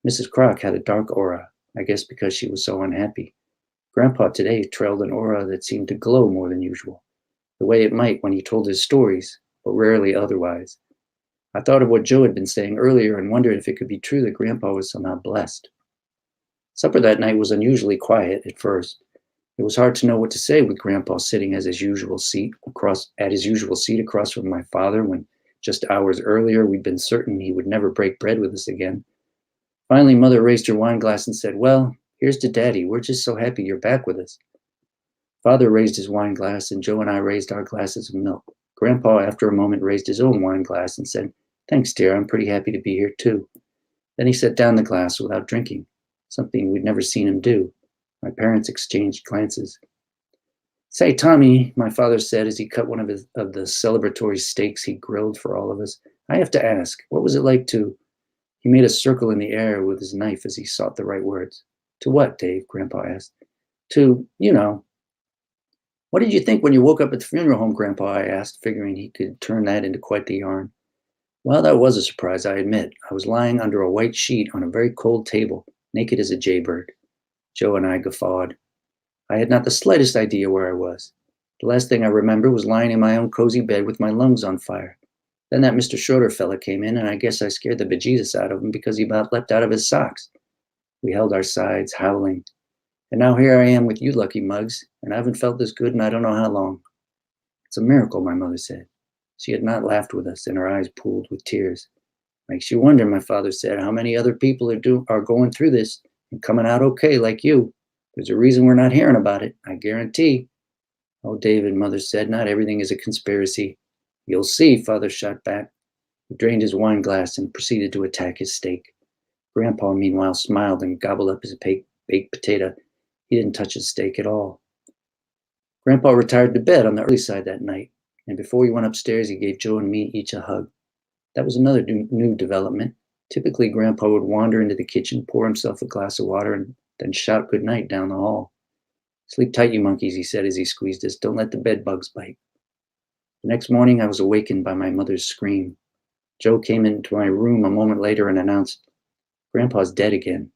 Mrs. Crock had a dark aura, I guess because she was so unhappy. Grandpa today trailed an aura that seemed to glow more than usual, the way it might when he told his stories, but rarely otherwise. I thought of what Joe had been saying earlier and wondered if it could be true that Grandpa was somehow blessed. Supper that night was unusually quiet at first. It was hard to know what to say with Grandpa sitting at his usual seat across from my father when just hours earlier we'd been certain he would never break bread with us again. Finally, Mother raised her wine glass and said, Well, here's to Daddy. We're just so happy you're back with us. Father raised his wine glass and Joe and I raised our glasses of milk. Grandpa, after a moment, raised his own wine glass and said, Thanks, dear. I'm pretty happy to be here too. Then he set down the glass without drinking, something we'd never seen him do. My parents exchanged glances. Say, Tommy, my father said as he cut one of the celebratory steaks he grilled for all of us, I have to ask, what was it like to... He made a circle in the air with his knife as he sought the right words. To what, Dave? Grandpa asked. To, you know. What did you think when you woke up at the funeral home, Grandpa? I asked, figuring he could turn that into quite the yarn. Well, that was a surprise, I admit. I was lying under a white sheet on a very cold table, naked as a jaybird. Joe and I guffawed. I had not the slightest idea where I was. The last thing I remember was lying in my own cozy bed with my lungs on fire. Then that Mr. Schroeder fella came in, and I guess I scared the bejesus out of him because he about leapt out of his socks. We held our sides, howling. And now here I am with you lucky mugs, and I haven't felt this good in I don't know how long. It's a miracle, my mother said. She had not laughed with us, and her eyes pooled with tears. Makes you wonder, my father said, how many other people are going through this and coming out okay like you. There's a reason we're not hearing about it, I guarantee. Oh, David, Mother said, not everything is a conspiracy. You'll see, Father shot back. He drained his wine glass and proceeded to attack his steak. Grandpa, meanwhile, smiled and gobbled up his baked potato. He didn't touch his steak at all. Grandpa retired to bed on the early side that night, and before he went upstairs, he gave Joe and me each a hug. That was another new development. Typically, Grandpa would wander into the kitchen, pour himself a glass of water, and then shout good night down the hall. Sleep tight, you monkeys, he said as he squeezed us. Don't let the bed bugs bite. The next morning, I was awakened by my mother's scream. Joe came into my room a moment later and announced, Grandpa's dead again.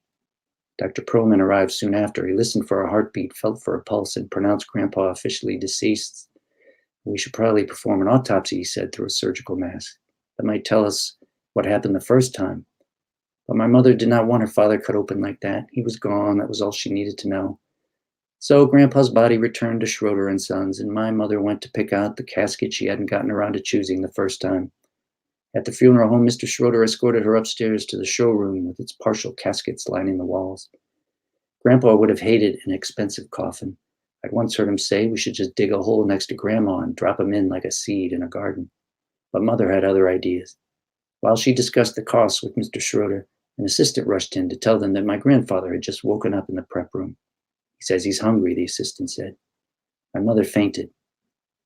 Dr. Perlman arrived soon after. He listened for a heartbeat, felt for a pulse, and pronounced Grandpa officially deceased. We should probably perform an autopsy, he said through a surgical mask. That might tell us what happened the first time. But my mother did not want her father cut open like that. He was gone. That was all she needed to know. So Grandpa's body returned to Schroeder and Sons, and my mother went to pick out the casket she hadn't gotten around to choosing the first time. At the funeral home, Mr. Schroeder escorted her upstairs to the showroom with its partial caskets lining the walls. Grandpa would have hated an expensive coffin. I'd once heard him say we should just dig a hole next to Grandma and drop him in like a seed in a garden. But Mother had other ideas. While she discussed the costs with Mr. Schroeder, an assistant rushed in to tell them that my grandfather had just woken up in the prep room. He says he's hungry, the assistant said. My mother fainted.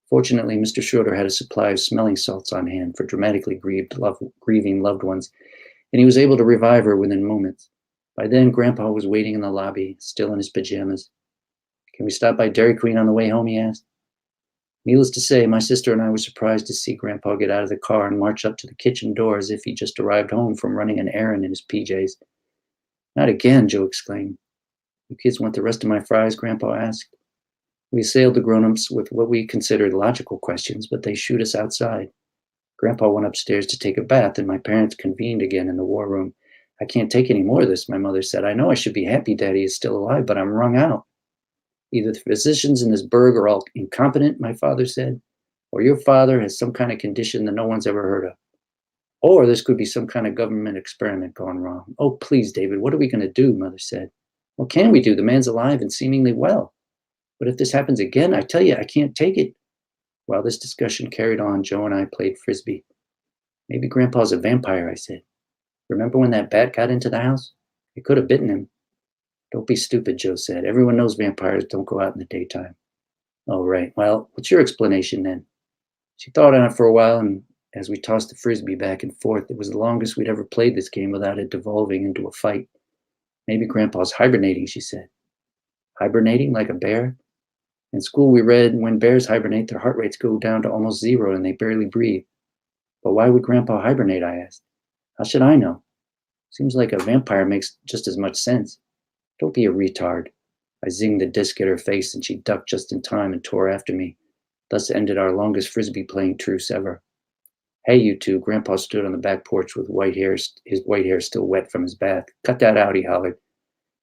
Fortunately, Mr. Schroeder had a supply of smelling salts on hand for dramatically grieving loved ones, and he was able to revive her within moments. By then, Grandpa was waiting in the lobby, still in his pajamas. Can we stop by Dairy Queen on the way home, he asked. Needless to say, my sister and I were surprised to see Grandpa get out of the car and march up to the kitchen door as if he just arrived home from running an errand in his PJs. Not again, Joe exclaimed. You kids want the rest of my fries? Grandpa asked. We assailed the grown-ups with what we considered logical questions, but they shooed us outside. Grandpa went upstairs to take a bath, and my parents convened again in the war room. I can't take any more of this, my mother said. I know I should be happy Daddy is still alive, but I'm wrung out. Either the physicians in this burg are all incompetent, my father said, or your father has some kind of condition that no one's ever heard of. Or this could be some kind of government experiment gone wrong. Oh, please, David, what are we going to do? Mother said. What can we do? The man's alive and seemingly well. But if this happens again, I tell you, I can't take it. While this discussion carried on, Joe and I played frisbee. Maybe Grandpa's a vampire, I said. Remember when that bat got into the house? It could have bitten him. Don't be stupid, Joe said. Everyone knows vampires don't go out in the daytime. Oh, right. Well, what's your explanation then? She thought on it for a while, and as we tossed the frisbee back and forth, it was the longest we'd ever played this game without it devolving into a fight. Maybe Grandpa's hibernating, she said. Hibernating like a bear? In school, we read when bears hibernate, their heart rates go down to almost zero and they barely breathe. But why would Grandpa hibernate, I asked. How should I know? Seems like a vampire makes just as much sense. Don't be a retard. I zinged the disc at her face and she ducked just in time and tore after me. Thus ended our longest frisbee playing truce ever. Hey, you two, Grandpa stood on the back porch with his white hair still wet from his bath. Cut that out, he hollered.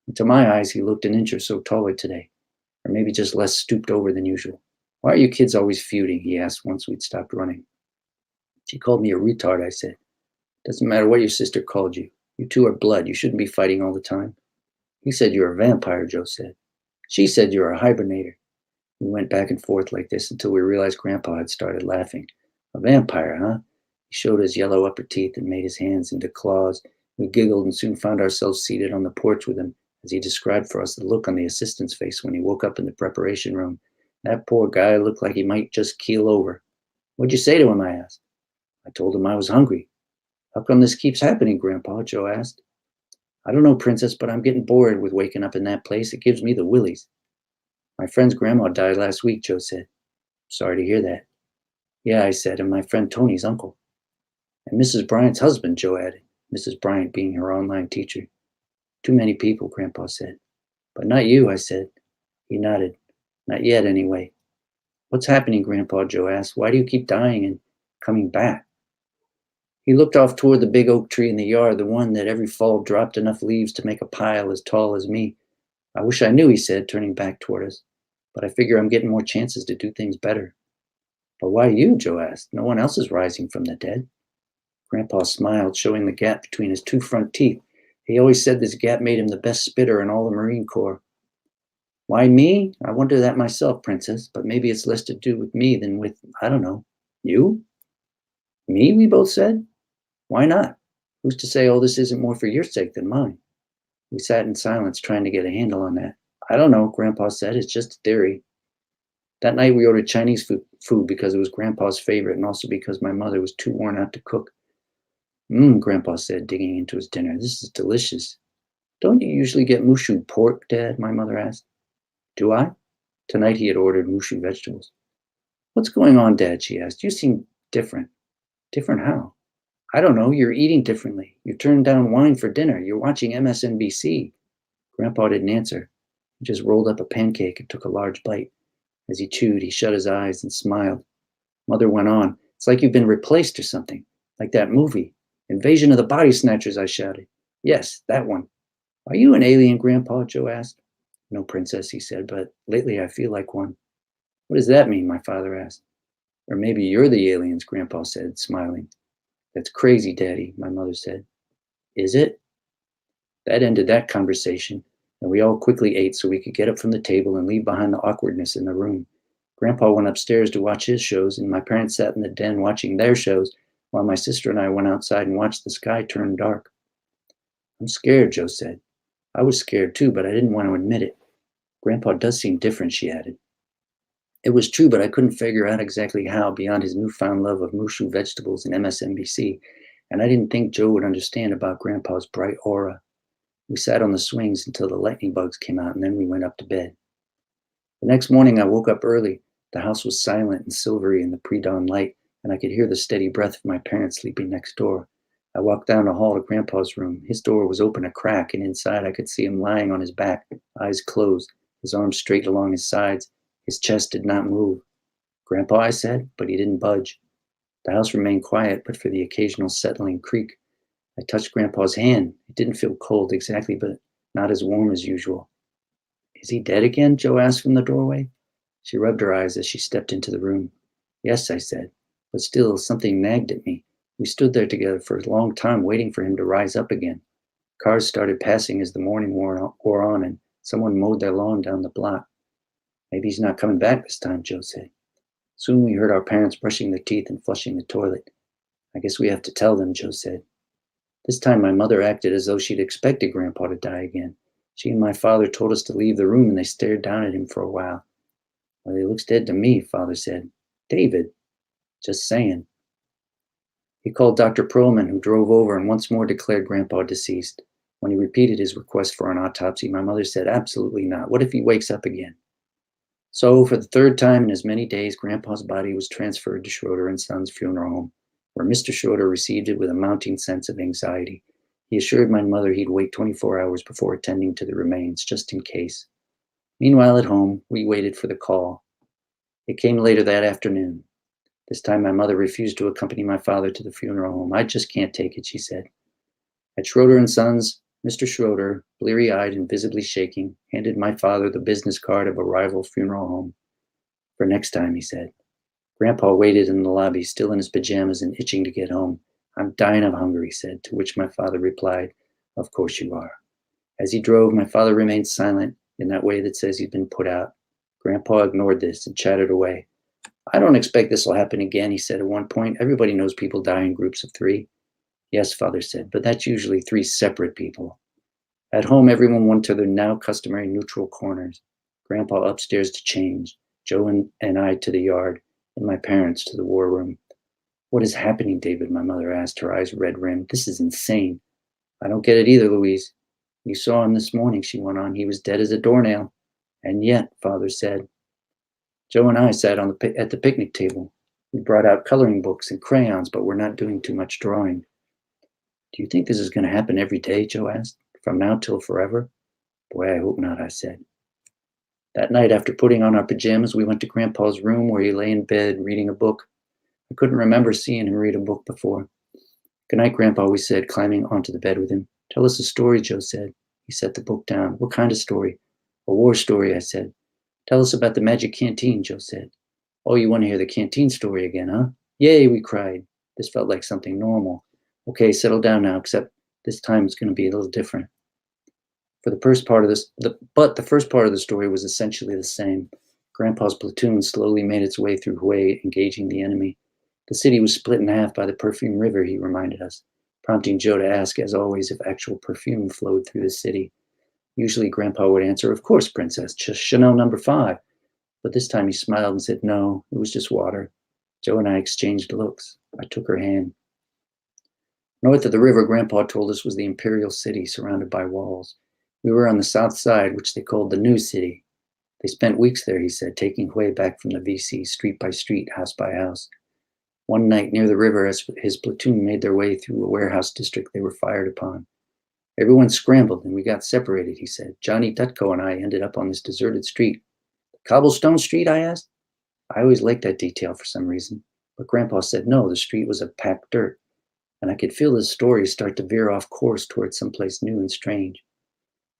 And to my eyes, he looked an inch or so taller today. Or maybe just less stooped over than usual. Why are you kids always feuding? He asked once we'd stopped running. She called me a retard, I said. Doesn't matter what your sister called you. You two are blood. You shouldn't be fighting all the time. He said you're a vampire, Joe said. She said you're a hibernator. We went back and forth like this until we realized Grandpa had started laughing. A vampire, huh? He showed his yellow upper teeth and made his hands into claws. We giggled and soon found ourselves seated on the porch with him, as he described for us the look on the assistant's face when he woke up in the preparation room. That poor guy looked like he might just keel over. What'd you say to him? I asked. I told him I was hungry. How come this keeps happening, Grandpa? Joe asked. I don't know, Princess, but I'm getting bored with waking up in that place. It gives me the willies. My friend's grandma died last week, Joe said. Sorry to hear that. Yeah, I said, and my friend Tony's uncle. And Mrs. Bryant's husband, Joe added, Mrs. Bryant being her online teacher. Too many people, Grandpa said. But not you, I said. He nodded. Not yet, anyway. What's happening, Grandpa? Joe asked. Why do you keep dying and coming back? He looked off toward the big oak tree in the yard, the one that every fall dropped enough leaves to make a pile as tall as me. I wish I knew, he said, turning back toward us. But I figure I'm getting more chances to do things better. But why you? Joe asked. No one else is rising from the dead. Grandpa smiled, showing the gap between his two front teeth. He always said this gap made him the best spitter in all the Marine Corps. Why me? I wonder that myself, Princess, but maybe it's less to do with me than with, I don't know, you? Me, we both said. Why not? Who's to say all this isn't more for your sake than mine? We sat in silence, trying to get a handle on that. I don't know, Grandpa said. It's just a theory. That night we ordered Chinese food because it was Grandpa's favorite and also because my mother was too worn out to cook. Grandpa said, digging into his dinner. This is delicious. Don't you usually get mushu pork, Dad? My mother asked. Do I? Tonight he had ordered mushu vegetables. What's going on, Dad? She asked. You seem different. Different how? I don't know. You're eating differently. You turned down wine for dinner. You're watching MSNBC. Grandpa didn't answer. He just rolled up a pancake and took a large bite. As he chewed, he shut his eyes and smiled. Mother went on. It's like you've been replaced or something. Like that movie. Invasion of the Body Snatchers, I shouted. Yes, that one. Are you an alien, Grandpa? Joe asked. No, Princess, he said, but lately I feel like one. What does that mean? My father asked. Or maybe you're the aliens, Grandpa said, smiling. That's crazy, Daddy, my mother said. Is it? That ended that conversation, and we all quickly ate so we could get up from the table and leave behind the awkwardness in the room. Grandpa went upstairs to watch his shows, and my parents sat in the den watching their shows, while my sister and I went outside and watched the sky turn dark. I'm scared, Joe said. I was scared too, but I didn't want to admit it. Grandpa does seem different, she added. It was true, but I couldn't figure out exactly how beyond his newfound love of mushu vegetables and MSNBC, and I didn't think Joe would understand about Grandpa's bright aura. We sat on the swings until the lightning bugs came out, and then we went up to bed. The next morning I woke up early. The house was silent and silvery in the pre-dawn light, and I could hear the steady breath of my parents sleeping next door. I walked down the hall to Grandpa's room. His door was open a crack, and inside I could see him lying on his back, eyes closed, his arms straight along his sides. His chest did not move. Grandpa, I said, but he didn't budge. The house remained quiet, but for the occasional settling creak. I touched Grandpa's hand. It didn't feel cold exactly, but not as warm as usual. Is he dead again? Joe asked from the doorway. She rubbed her eyes as she stepped into the room. Yes, I said, but still something nagged at me. We stood there together for a long time waiting for him to rise up again. Cars started passing as the morning wore on, and someone mowed their lawn down the block. Maybe he's not coming back this time, Joe said. Soon we heard our parents brushing their teeth and flushing the toilet. I guess we have to tell them, Joe said. This time my mother acted as though she'd expected Grandpa to die again. She and my father told us to leave the room, and they stared down at him for a while. Well, he looks dead to me, Father said. David. Just saying. He called Dr. Perlman, who drove over and once more declared Grandpa deceased. When he repeated his request for an autopsy, my mother said, absolutely not. What if he wakes up again? So, for the third time in as many days, Grandpa's body was transferred to Schroeder and Sons Funeral Home, where Mr. Schroeder received it with a mounting sense of anxiety. He assured my mother he'd wait 24 hours before attending to the remains, just in case. Meanwhile, at home, we waited for the call. It came later that afternoon. This time my mother refused to accompany my father to the funeral home. I just can't take it, she said. At Schroeder and Sons, Mr. Schroeder, bleary-eyed and visibly shaking, handed my father the business card of a rival funeral home. For next time, he said. Grandpa waited in the lobby, still in his pajamas and itching to get home. I'm dying of hunger, he said, to which my father replied, of course you are. As he drove, my father remained silent in that way that says he's been put out. Grandpa ignored this and chattered away. I don't expect this will happen again, he said at one point. Everybody knows people die in groups of 3. Yes, Father said, but that's usually 3 separate people. At home, everyone went to their now customary neutral corners. Grandpa upstairs to change, Joe and I to the yard, and my parents to the war room. What is happening, David? My mother asked, her eyes red-rimmed. This is insane. I don't get it either, Louise. You saw him this morning, she went on. He was dead as a doornail. And yet, Father said. Joe and I sat at the picnic table. We brought out coloring books and crayons, but we're not doing too much drawing. Do you think this is going to happen every day? Joe asked. From now till forever? Boy, I hope not, I said. That night, after putting on our pajamas, we went to Grandpa's room where he lay in bed reading a book. I couldn't remember seeing him read a book before. Good night, Grandpa, we said, climbing onto the bed with him. Tell us a story, Joe said. He set the book down. What kind of story? A war story, I said. Tell us about the Magic Canteen, Joe said. Oh, you want to hear the canteen story again, huh? Yay, we cried. This felt like something normal. Okay, settle down now, except this time it's going to be a little different. For the first part of the first part of the story was essentially the same. Grandpa's platoon slowly made its way through Hue, engaging the enemy. The city was split in half by the perfume river, he reminded us, prompting Joe to ask, as always, if actual perfume flowed through the city. Usually Grandpa would answer, "Of course, Princess, just Chanel number 5. But this time he smiled and said, "No, it was just water." Joe and I exchanged looks. I took her hand. North of the river, Grandpa told us, was the imperial city surrounded by walls. We were on the south side, which they called the New City. They spent weeks there, he said, taking Hue back from the VC, street by street, house by house. One night near the river, as his platoon made their way through a warehouse district, they were fired upon. Everyone scrambled and we got separated, he said. Johnny Dutko and I ended up on this deserted street. Cobblestone Street, I asked. I always liked that detail for some reason, but Grandpa said no, the street was of packed dirt, and I could feel the story start to veer off course towards someplace new and strange.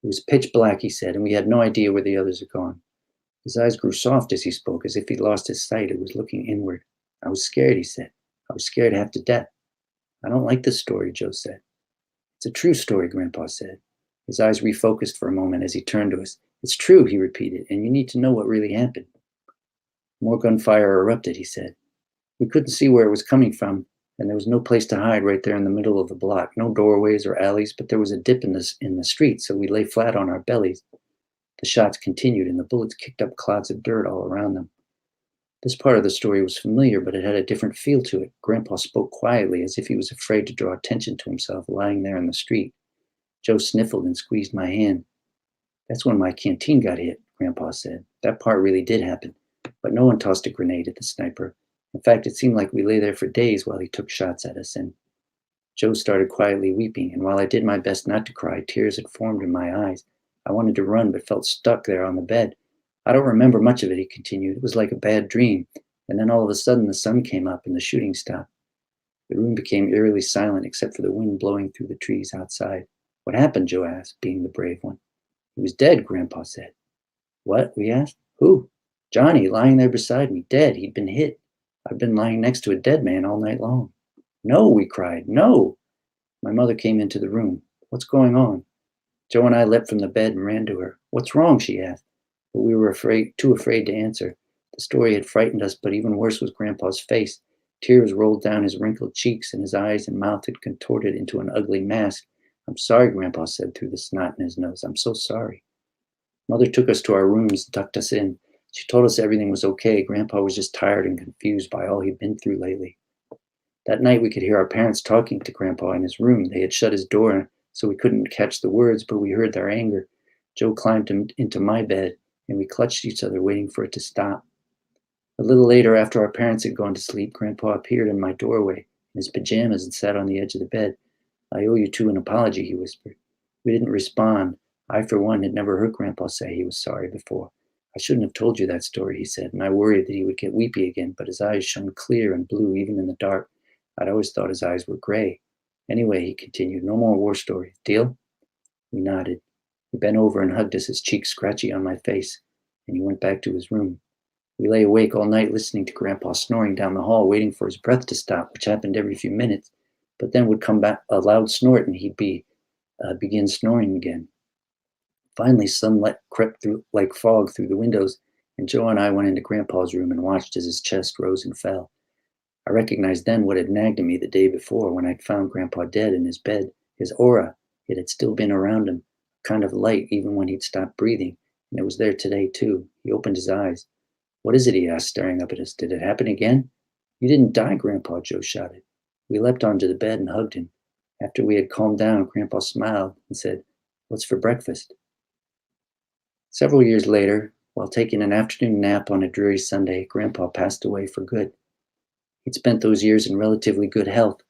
It was pitch black, he said, and we had no idea where the others had gone. His eyes grew soft as he spoke, as if he'd lost his sight and was looking inward. I was scared, he said. I was scared half to death. I don't like this story, Joe said. It's a true story, Grandpa said. His eyes refocused for a moment as he turned to us. It's true, he repeated, and you need to know what really happened. More gunfire erupted, he said. We couldn't see where it was coming from, and there was no place to hide right there in the middle of the block. No doorways or alleys, but there was a dip in the street, so we lay flat on our bellies. The shots continued, and the bullets kicked up clouds of dirt all around them. This part of the story was familiar, but it had a different feel to it. Grandpa spoke quietly, as if he was afraid to draw attention to himself lying there in the street. Joe sniffled and squeezed my hand. That's when my canteen got hit, Grandpa said. That part really did happen, but no one tossed a grenade at the sniper. In fact, it seemed like we lay there for days while he took shots at us, and Joe started quietly weeping, and while I did my best not to cry, tears had formed in my eyes. I wanted to run, but felt stuck there on the bed. I don't remember much of it, he continued. It was like a bad dream, and then all of a sudden the sun came up and the shooting stopped. The room became eerily silent except for the wind blowing through the trees outside. What happened, Joe asked, being the brave one. He was dead, Grandpa said. What? We asked. Who? Johnny, lying there beside me, dead. He'd been hit. I've been lying next to a dead man all night long. No, we cried. No. My mother came into the room. What's going on? Joe and I leapt from the bed and ran to her. What's wrong? She asked. But we were too afraid to answer. The story had frightened us, but even worse was Grandpa's face. Tears rolled down his wrinkled cheeks, and his eyes and mouth had contorted into an ugly mask. I'm sorry, Grandpa said through the snot in his nose. I'm so sorry. Mother took us to our rooms and tucked us in. She told us everything was okay. Grandpa was just tired and confused by all he'd been through lately. That night we could hear our parents talking to Grandpa in his room. They had shut his door, so we couldn't catch the words, but we heard their anger. Joe climbed into my bed, and we clutched each other, waiting for it to stop. A little later, after our parents had gone to sleep, Grandpa appeared in my doorway in his pajamas and sat on the edge of the bed. I owe you two an apology, he whispered. We didn't respond. I, for one, had never heard Grandpa say he was sorry before. I shouldn't have told you that story, he said, and I worried that he would get weepy again, but his eyes shone clear and blue even in the dark. I'd always thought his eyes were gray. Anyway, he continued, no more war stories. Deal? We nodded. He bent over and hugged us, his cheeks scratchy on my face, and he went back to his room. We lay awake all night listening to Grandpa snoring down the hall, waiting for his breath to stop, which happened every few minutes, but then would come back a loud snort and he'd begin snoring again. Finally, sunlight crept through like fog through the windows, and Joe and I went into Grandpa's room and watched as his chest rose and fell. I recognized then what had nagged at me the day before when I'd found Grandpa dead in his bed. His aura, it had still been around him, a kind of light even when he'd stopped breathing, and it was there today too. He opened his eyes. What is it, he asked, staring up at us. Did it happen again? You didn't die, Grandpa, Joe shouted. We leapt onto the bed and hugged him. After we had calmed down, Grandpa smiled and said, What's for breakfast? Several years later, while taking an afternoon nap on a dreary Sunday, Grandpa passed away for good. He'd spent those years in relatively good health,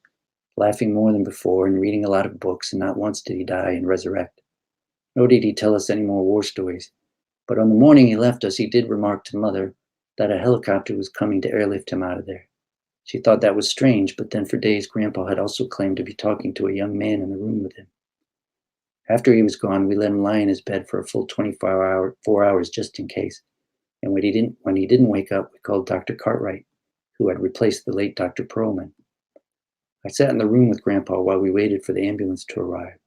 laughing more than before and reading a lot of books, and not once did he die and resurrect. Nor did he tell us any more war stories. But on the morning he left us, he did remark to Mother that a helicopter was coming to airlift him out of there. She thought that was strange, but then for days Grandpa had also claimed to be talking to a young man in the room with him. After he was gone, we let him lie in his bed for a full 4 hours just in case. And when he didn't wake up, we called Dr. Cartwright, who had replaced the late Dr. Perlman. I sat in the room with Grandpa while we waited for the ambulance to arrive.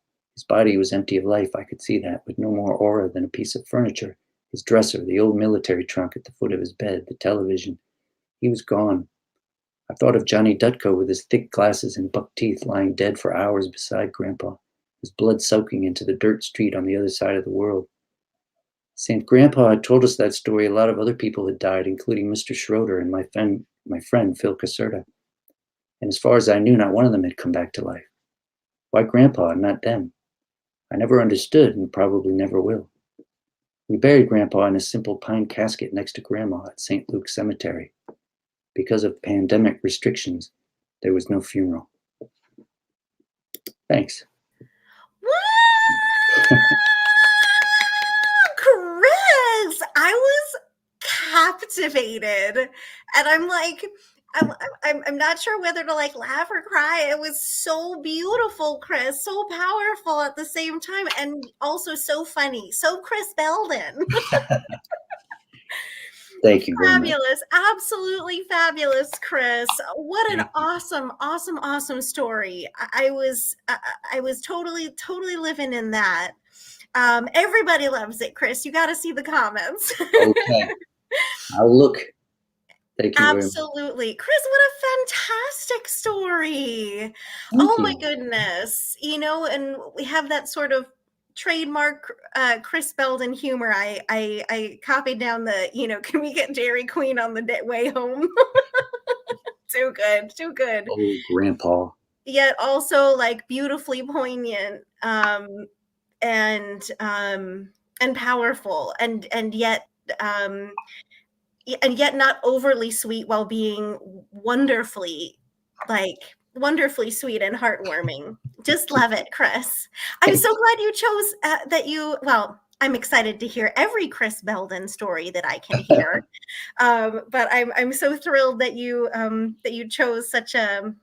His body was empty of life, I could see that, with no more aura than a piece of furniture. His dresser, the old military trunk at the foot of his bed, the television. He was gone. I thought of Johnny Dutko with his thick glasses and buck teeth lying dead for hours beside Grandpa, his blood soaking into the dirt street on the other side of the world. Since Grandpa had told us that story, a lot of other people had died, including Mr. Schroeder and my friend Phil Caserta. And as far as I knew, not one of them had come back to life. Why Grandpa and not them? I never understood and probably never will. We buried Grandpa in a simple pine casket next to Grandma at St. Luke's Cemetery. Because of pandemic restrictions, there was no funeral. Thanks. Chris, I was captivated, and I'm like, I'm not sure whether to like laugh or cry. It was so beautiful, Chris, so powerful at the same time, and also so funny. So Chris Belden. Thank you very Fabulous. Much. Absolutely fabulous, Chris. What an awesome story. I was totally living in that. Everybody loves it, Chris. You got to see the comments. Okay. I'll look. Thank you. Absolutely. Chris, what a fantastic story. Thank you. My goodness. You know, and we have that sort of trademark Chris Belden humor. I copied down the, can we get Dairy Queen on the way home? Too good. Oh, Grandpa. Yet also like beautifully poignant and powerful and yet not overly sweet while being wonderfully sweet and heartwarming. Just love it, Chris. I'm so glad you chose I'm excited to hear every Chris Belden story that I can hear. But I'm so thrilled that you chose such a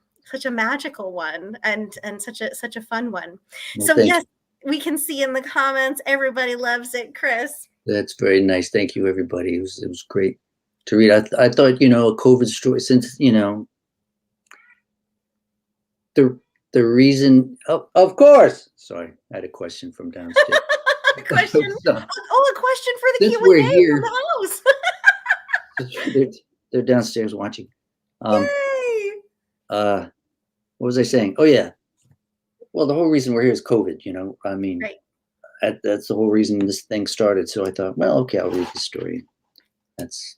magical one and such a fun one. Well, so yes, we can see in the comments, everybody loves it, Chris. That's very nice. Thank you, everybody. It was great to read. I thought, a COVID story, since, the reason, of course. Sorry, I had a question from downstairs. A question for the Q&A from the house. they're downstairs watching. Yay! What was I saying? Oh, yeah. Well, the whole reason we're here is COVID, I mean, right. That's the whole reason this thing started. So I thought, well, okay, I'll read the story. That's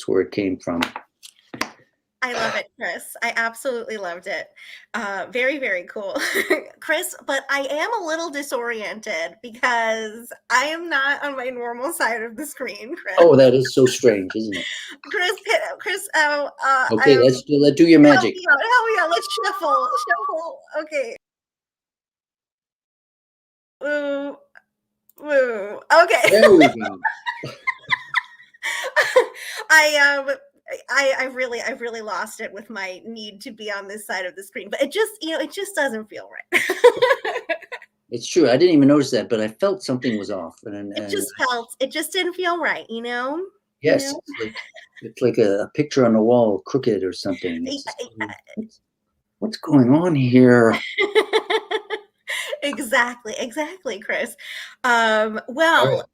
where it came from. I love it, Chris. I absolutely loved it. Very, very cool. Chris, but I am a little disoriented because I am not on my normal side of the screen, Chris. Oh, that is so strange, isn't it? Chris, okay, let's do your magic. Help me out. Let's shuffle. Okay. Woo. Okay. There we go. I've really lost it with my need to be on this side of the screen, but it just doesn't feel right. It's true. I didn't even notice that, but I felt something was off. It just didn't feel right, Yes. It's like a picture on the wall, crooked or something. What's going on here? Exactly, Chris. Well,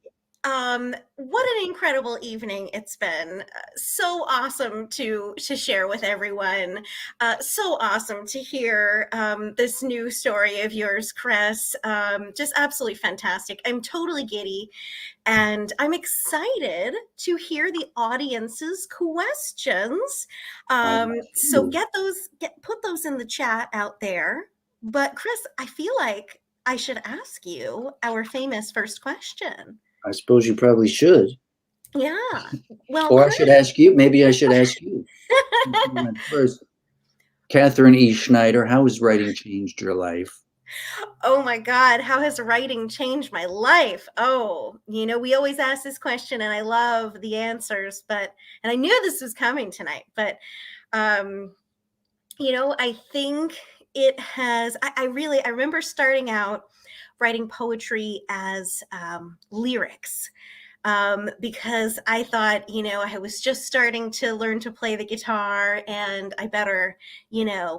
what an incredible evening it's been. So awesome to share with everyone. So awesome to hear this new story of yours, Chris. Just absolutely fantastic. I'm totally giddy. And I'm excited to hear the audience's questions. So put those in the chat out there. But Chris, I feel like I should ask you our famous first question. I suppose you probably should. Yeah. Well, or Chris, I should ask you. Maybe I should ask you. First, Katherine E Schneider, how has writing changed your life? Oh my God, how has writing changed my life? Oh, we always ask this question and I love the answers, and I knew this was coming tonight, but, I think it has, I remember starting out writing poetry as lyrics. because I thought, I was just starting to learn to play the guitar and I better,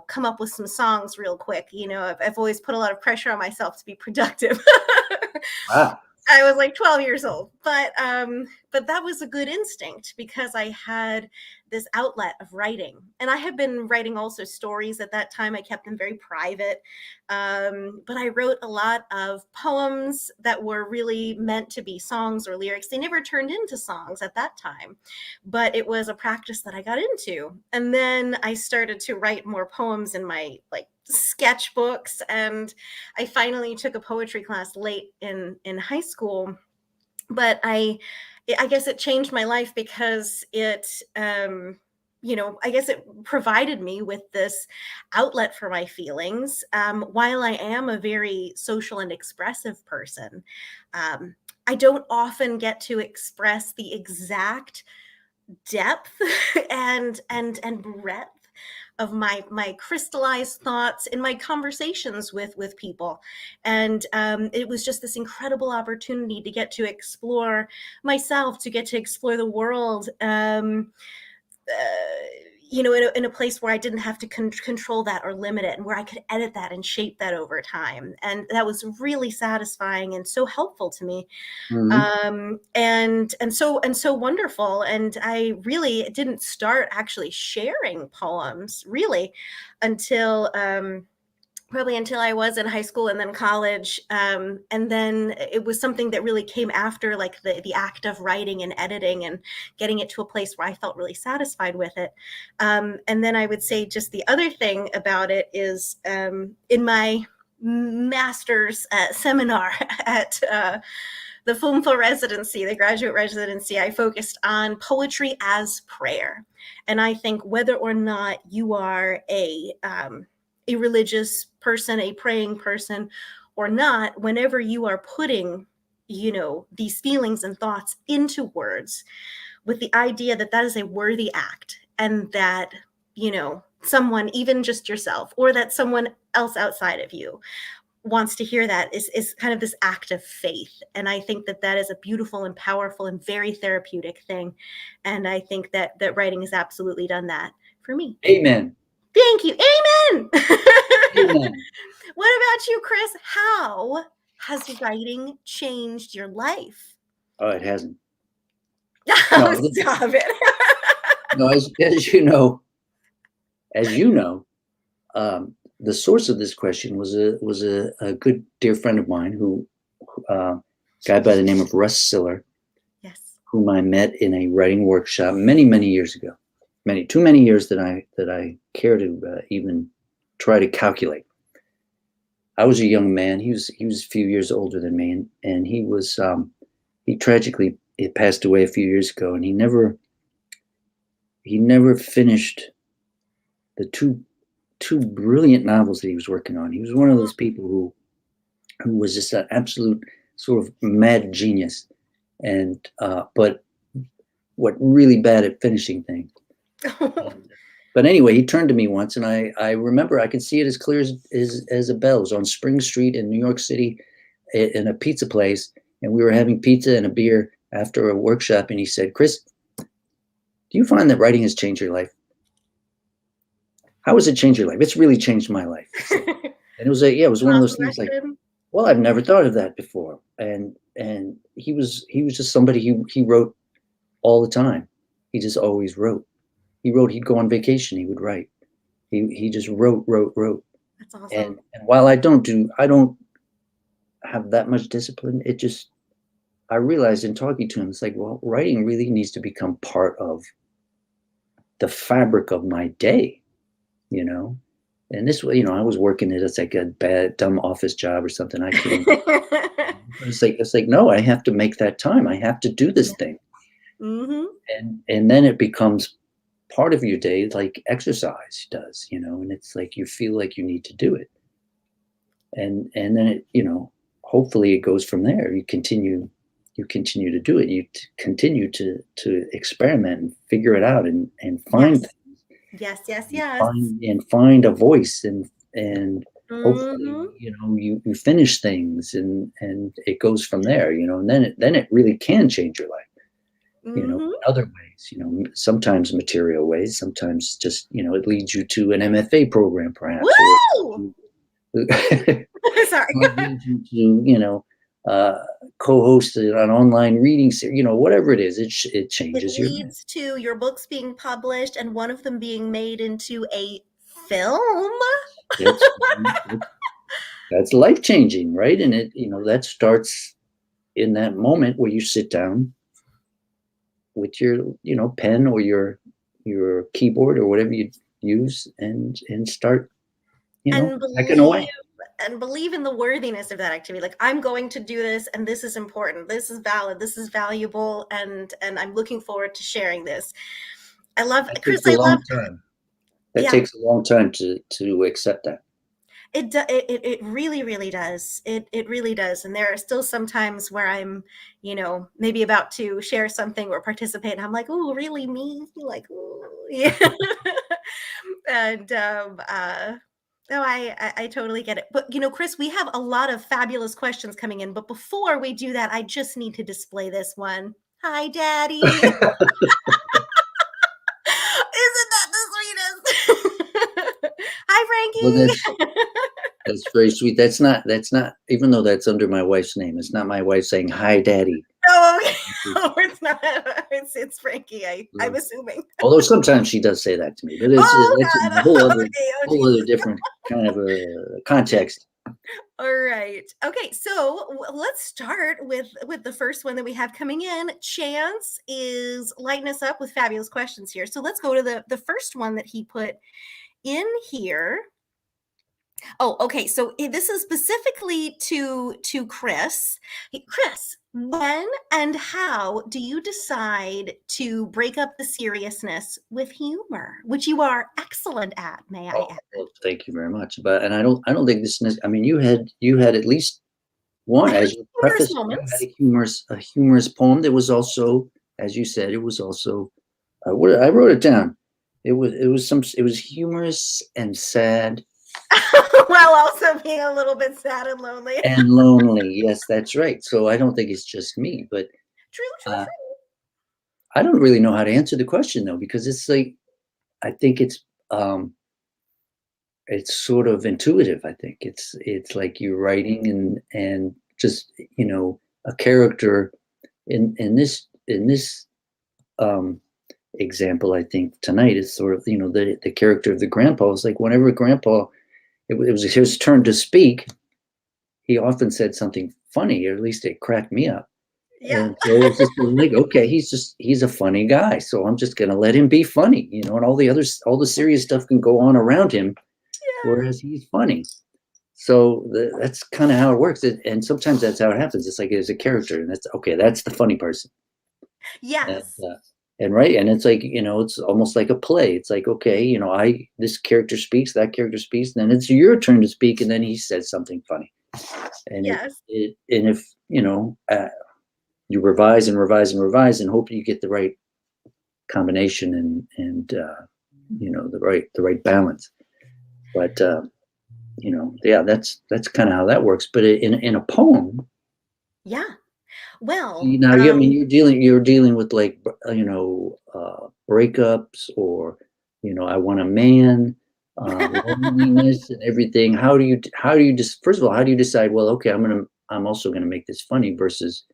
come up with some songs real quick. I've always put a lot of pressure on myself to be productive. Wow. I was like 12 years old, but that was a good instinct because I had this outlet of writing, and I had been writing also stories at that time. I kept them very private, but I wrote a lot of poems that were really meant to be songs or lyrics. They never turned into songs at that time, but it was a practice that I got into, and then I started to write more poems in my sketchbooks, and I finally took a poetry class late in high school, but I guess it changed my life because I guess it provided me with this outlet for my feelings. While I am a very social and expressive person, I don't often get to express the exact depth and breadth of my crystallized thoughts in my conversations with people, and it was just this incredible opportunity to get to explore myself, to get to explore the world, in a place where I didn't have to control that or limit it, and where I could edit that and shape that over time. And that was really satisfying and so helpful to me. And so wonderful. And I really didn't start actually sharing poems really until probably until I was in high school and then college. And then it was something that really came after the act of writing and editing and getting it to a place where I felt really satisfied with it. And then I would say just the other thing about it is in my master's seminar at the FUMFA residency, the graduate residency, I focused on poetry as prayer. And I think whether or not you are a religious person, a praying person or not, whenever you are putting, these feelings and thoughts into words with the idea that that is a worthy act, and that, someone, even just yourself, or that someone else outside of you wants to hear, that is kind of this act of faith. And I think that that is a beautiful and powerful and very therapeutic thing. And I think that writing has absolutely done that for me. Amen. Thank you. Amen. Amen. What about you, Chris? How has writing changed your life? Oh, it hasn't. No, stop it. No, as you know, the source of this question was a good dear friend of mine who guy by the name of Russ Siller, yes, whom I met in a writing workshop many years ago. Too many years that I care to even try to calculate. I was a young man. He was a few years older than me, and he tragically passed away a few years ago, and he never finished the two brilliant novels that he was working on. He was one of those people who was just an absolute sort of mad genius, and but what really bad at finishing things. But anyway, he turned to me once, and I remember I could see it as clear as a bell. It was on Spring Street in New York City in a pizza place, and we were having pizza and a beer after a workshop, and he said, "Chris, do you find that writing has changed your life?" How has it changed your life? It's really changed my life. And it was one of those things like, well, I've never thought of that before. And he was just somebody he wrote all the time. He just always wrote. He wrote, he'd go on vacation, he would write. He just wrote. That's awesome. And while I don't have that much discipline, I realized in talking to him, it's like, well, writing really needs to become part of the fabric of my day, And this way, I was working it as like a bad, dumb office job or something. I couldn't. It's like, no, I have to make that time. I have to do this thing. Mm-hmm. And then it becomes part of your day, like exercise does, and it's like you feel like you need to do it. And then it, hopefully it goes from there. You continue to do it. You continue to experiment and figure it out and find yes. things. Yes. And find a voice and hopefully, Mhm. you finish things, and it goes from there, and then it really can change your life, in Mhm. other ways, sometimes material ways, sometimes just, it leads you to an MFA program perhaps, or Woo! it Sorry. leads you to, co-host an online reading series, whatever it is, it It changes your life. leads to your books being published and one of them being made into a film. That's that's life changing, right? And that starts in that moment where you sit down with your pen or your keyboard or whatever you use, and start And hacking believe away. and believe in the worthiness of that activity. Like, I'm going to do this, and this is important, this is valid, this is valuable, and I'm looking forward to sharing this. I love, That Chris, takes a I love, long time. That yeah. takes a long time to accept that. It really, really does. It really does. And there are still some times where I'm, maybe about to share something or participate, and I'm like, oh, really, me? Like, ooh, yeah. And no, I totally get it. But Chris, we have a lot of fabulous questions coming in. But before we do that, I just need to display this one. Hi, Daddy. Isn't that the sweetest? Well, Hi, that's Frankie. that's very sweet. That's not, even though that's under my wife's name, it's not my wife saying hi, daddy. Oh, okay. Oh, it's not. It's Frankie. I'm Mm. assuming. Although sometimes she does say that to me, but Oh that's God. a whole other Okay. Oh whole other Jesus. different kind of a context. All right. Okay. So let's start with the first one that we have coming in. Chance is lighting us up with fabulous questions here. So let's go to the first one that he put in here. Oh, okay. So this is specifically to Chris. Hey, Chris, when and how do you decide to break up the seriousness with humor, which you are excellent at, may I Oh, add? well, thank you very much. But and I don't think this. I mean, you had at least one, as you Humorous preface. You had moments. a humorous poem that was also, as you said, it was also. I wrote it down. It was humorous and sad While also being a little bit sad and lonely. and lonely. Yes, that's right. So I don't think it's just me, but True, true, uh, true. I don't really know how to answer the question though, because it's like I think um, it's sort of intuitive. I think it's like you're writing, and just a character in this um, example. I think tonight is sort of the character of the grandpa is like whenever grandpa it was his turn to speak, he often said something funny, or at least it cracked me up. Yeah. And so it was just like, okay, he's a funny guy, so I'm just gonna let him be funny, and all the serious stuff can go on around him, Yeah. whereas he's funny. So that's kind of how it works, and sometimes that's how it happens. It's like there's a character, and that's okay. That's the funny person, and Yes. and right, and it's like it's almost like a play. It's like okay, I this character speaks, that character speaks, and then it's your turn to speak, and then he says something funny, and Yes. and if you revise and revise and revise and hope you get the right combination, and the right balance. But yeah, that's kind of how that works. But in a poem, Yeah. Well, now I mean you're dealing with like breakups, or I want a man, loneliness and everything. How do you just first of all, how do you decide, well, okay, I'm also gonna make this funny versus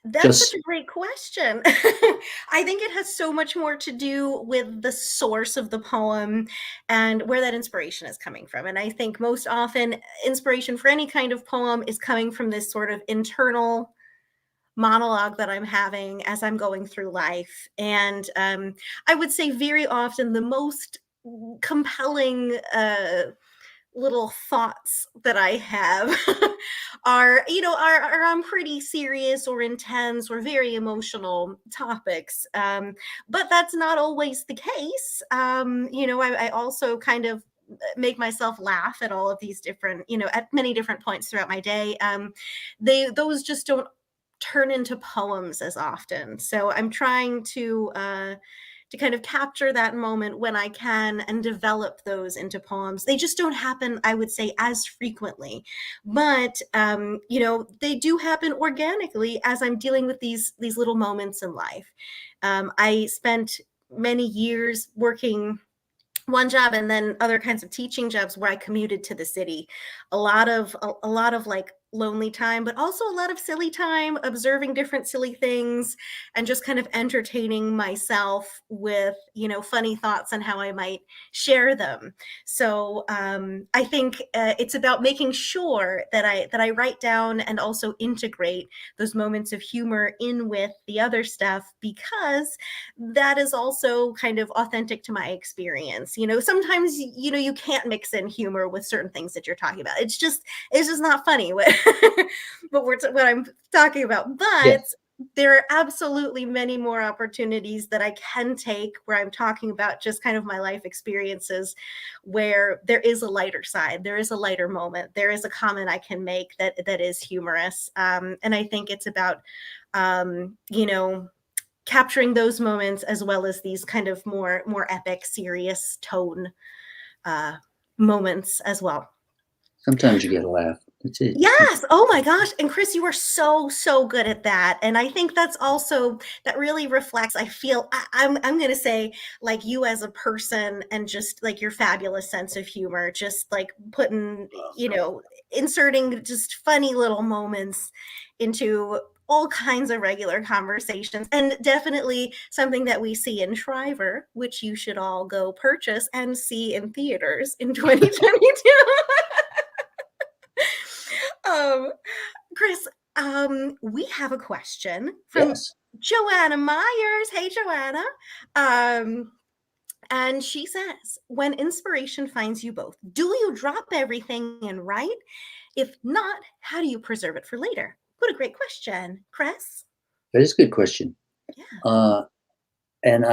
that's such just a great question. I think it has so much more to do with the source of the poem and where that inspiration is coming from. And I think most often, inspiration for any kind of poem is coming from this sort of internal monologue that I'm having as I'm going through life. And I would say very often the most compelling little thoughts that I have are on pretty serious or intense or very emotional topics. But that's not always the case. I also kind of make myself laugh at all of these different, at many different points throughout my day. Those just don't turn into poems as often. So I'm trying to kind of capture that moment when I can and develop those into poems. They just don't happen, I would say, as frequently, but you know, they do happen organically as I'm dealing with these little moments in life. I spent many years working one job and then other kinds of teaching jobs where I commuted to the city. A lot of like lonely time, but also a lot of silly time observing different silly things and just kind of entertaining myself with, you know, funny thoughts on how I might share them. So I think it's about making sure that I write down and also integrate those moments of humor in with the other stuff, because that is also kind of authentic to my experience. You know, sometimes, you know, you can't mix in humor with certain things that you're talking about. It's just not funny what, what I'm talking about. But Yes. there are absolutely many more opportunities that I can take where I'm talking about just kind of my life experiences, where there is a lighter side, there is a lighter moment, there is a comment I can make that is humorous. And I think it's about, you know, capturing those moments as well as these kind of more epic, serious tone uh, moments as well. Sometimes you get a laugh. That's it. Yes. Oh my gosh. And Chris, you are so good at that. And I think that's also, that really reflects, I feel, I'm going to say, like, you as a person and just like your fabulous sense of humor, just like putting, you know, inserting just funny little moments into all kinds of regular conversations, and definitely something that we see in Shriver, which you should all go purchase and see in theaters in 2022. um, Chris, we have a question from Yes. Joanna Myers. Hey, Joanna. Um, and she says, when inspiration finds you both, do you drop everything and write? If not, how do you preserve it for later? What a great question, Chris. That is a good question. Yeah. Uh, and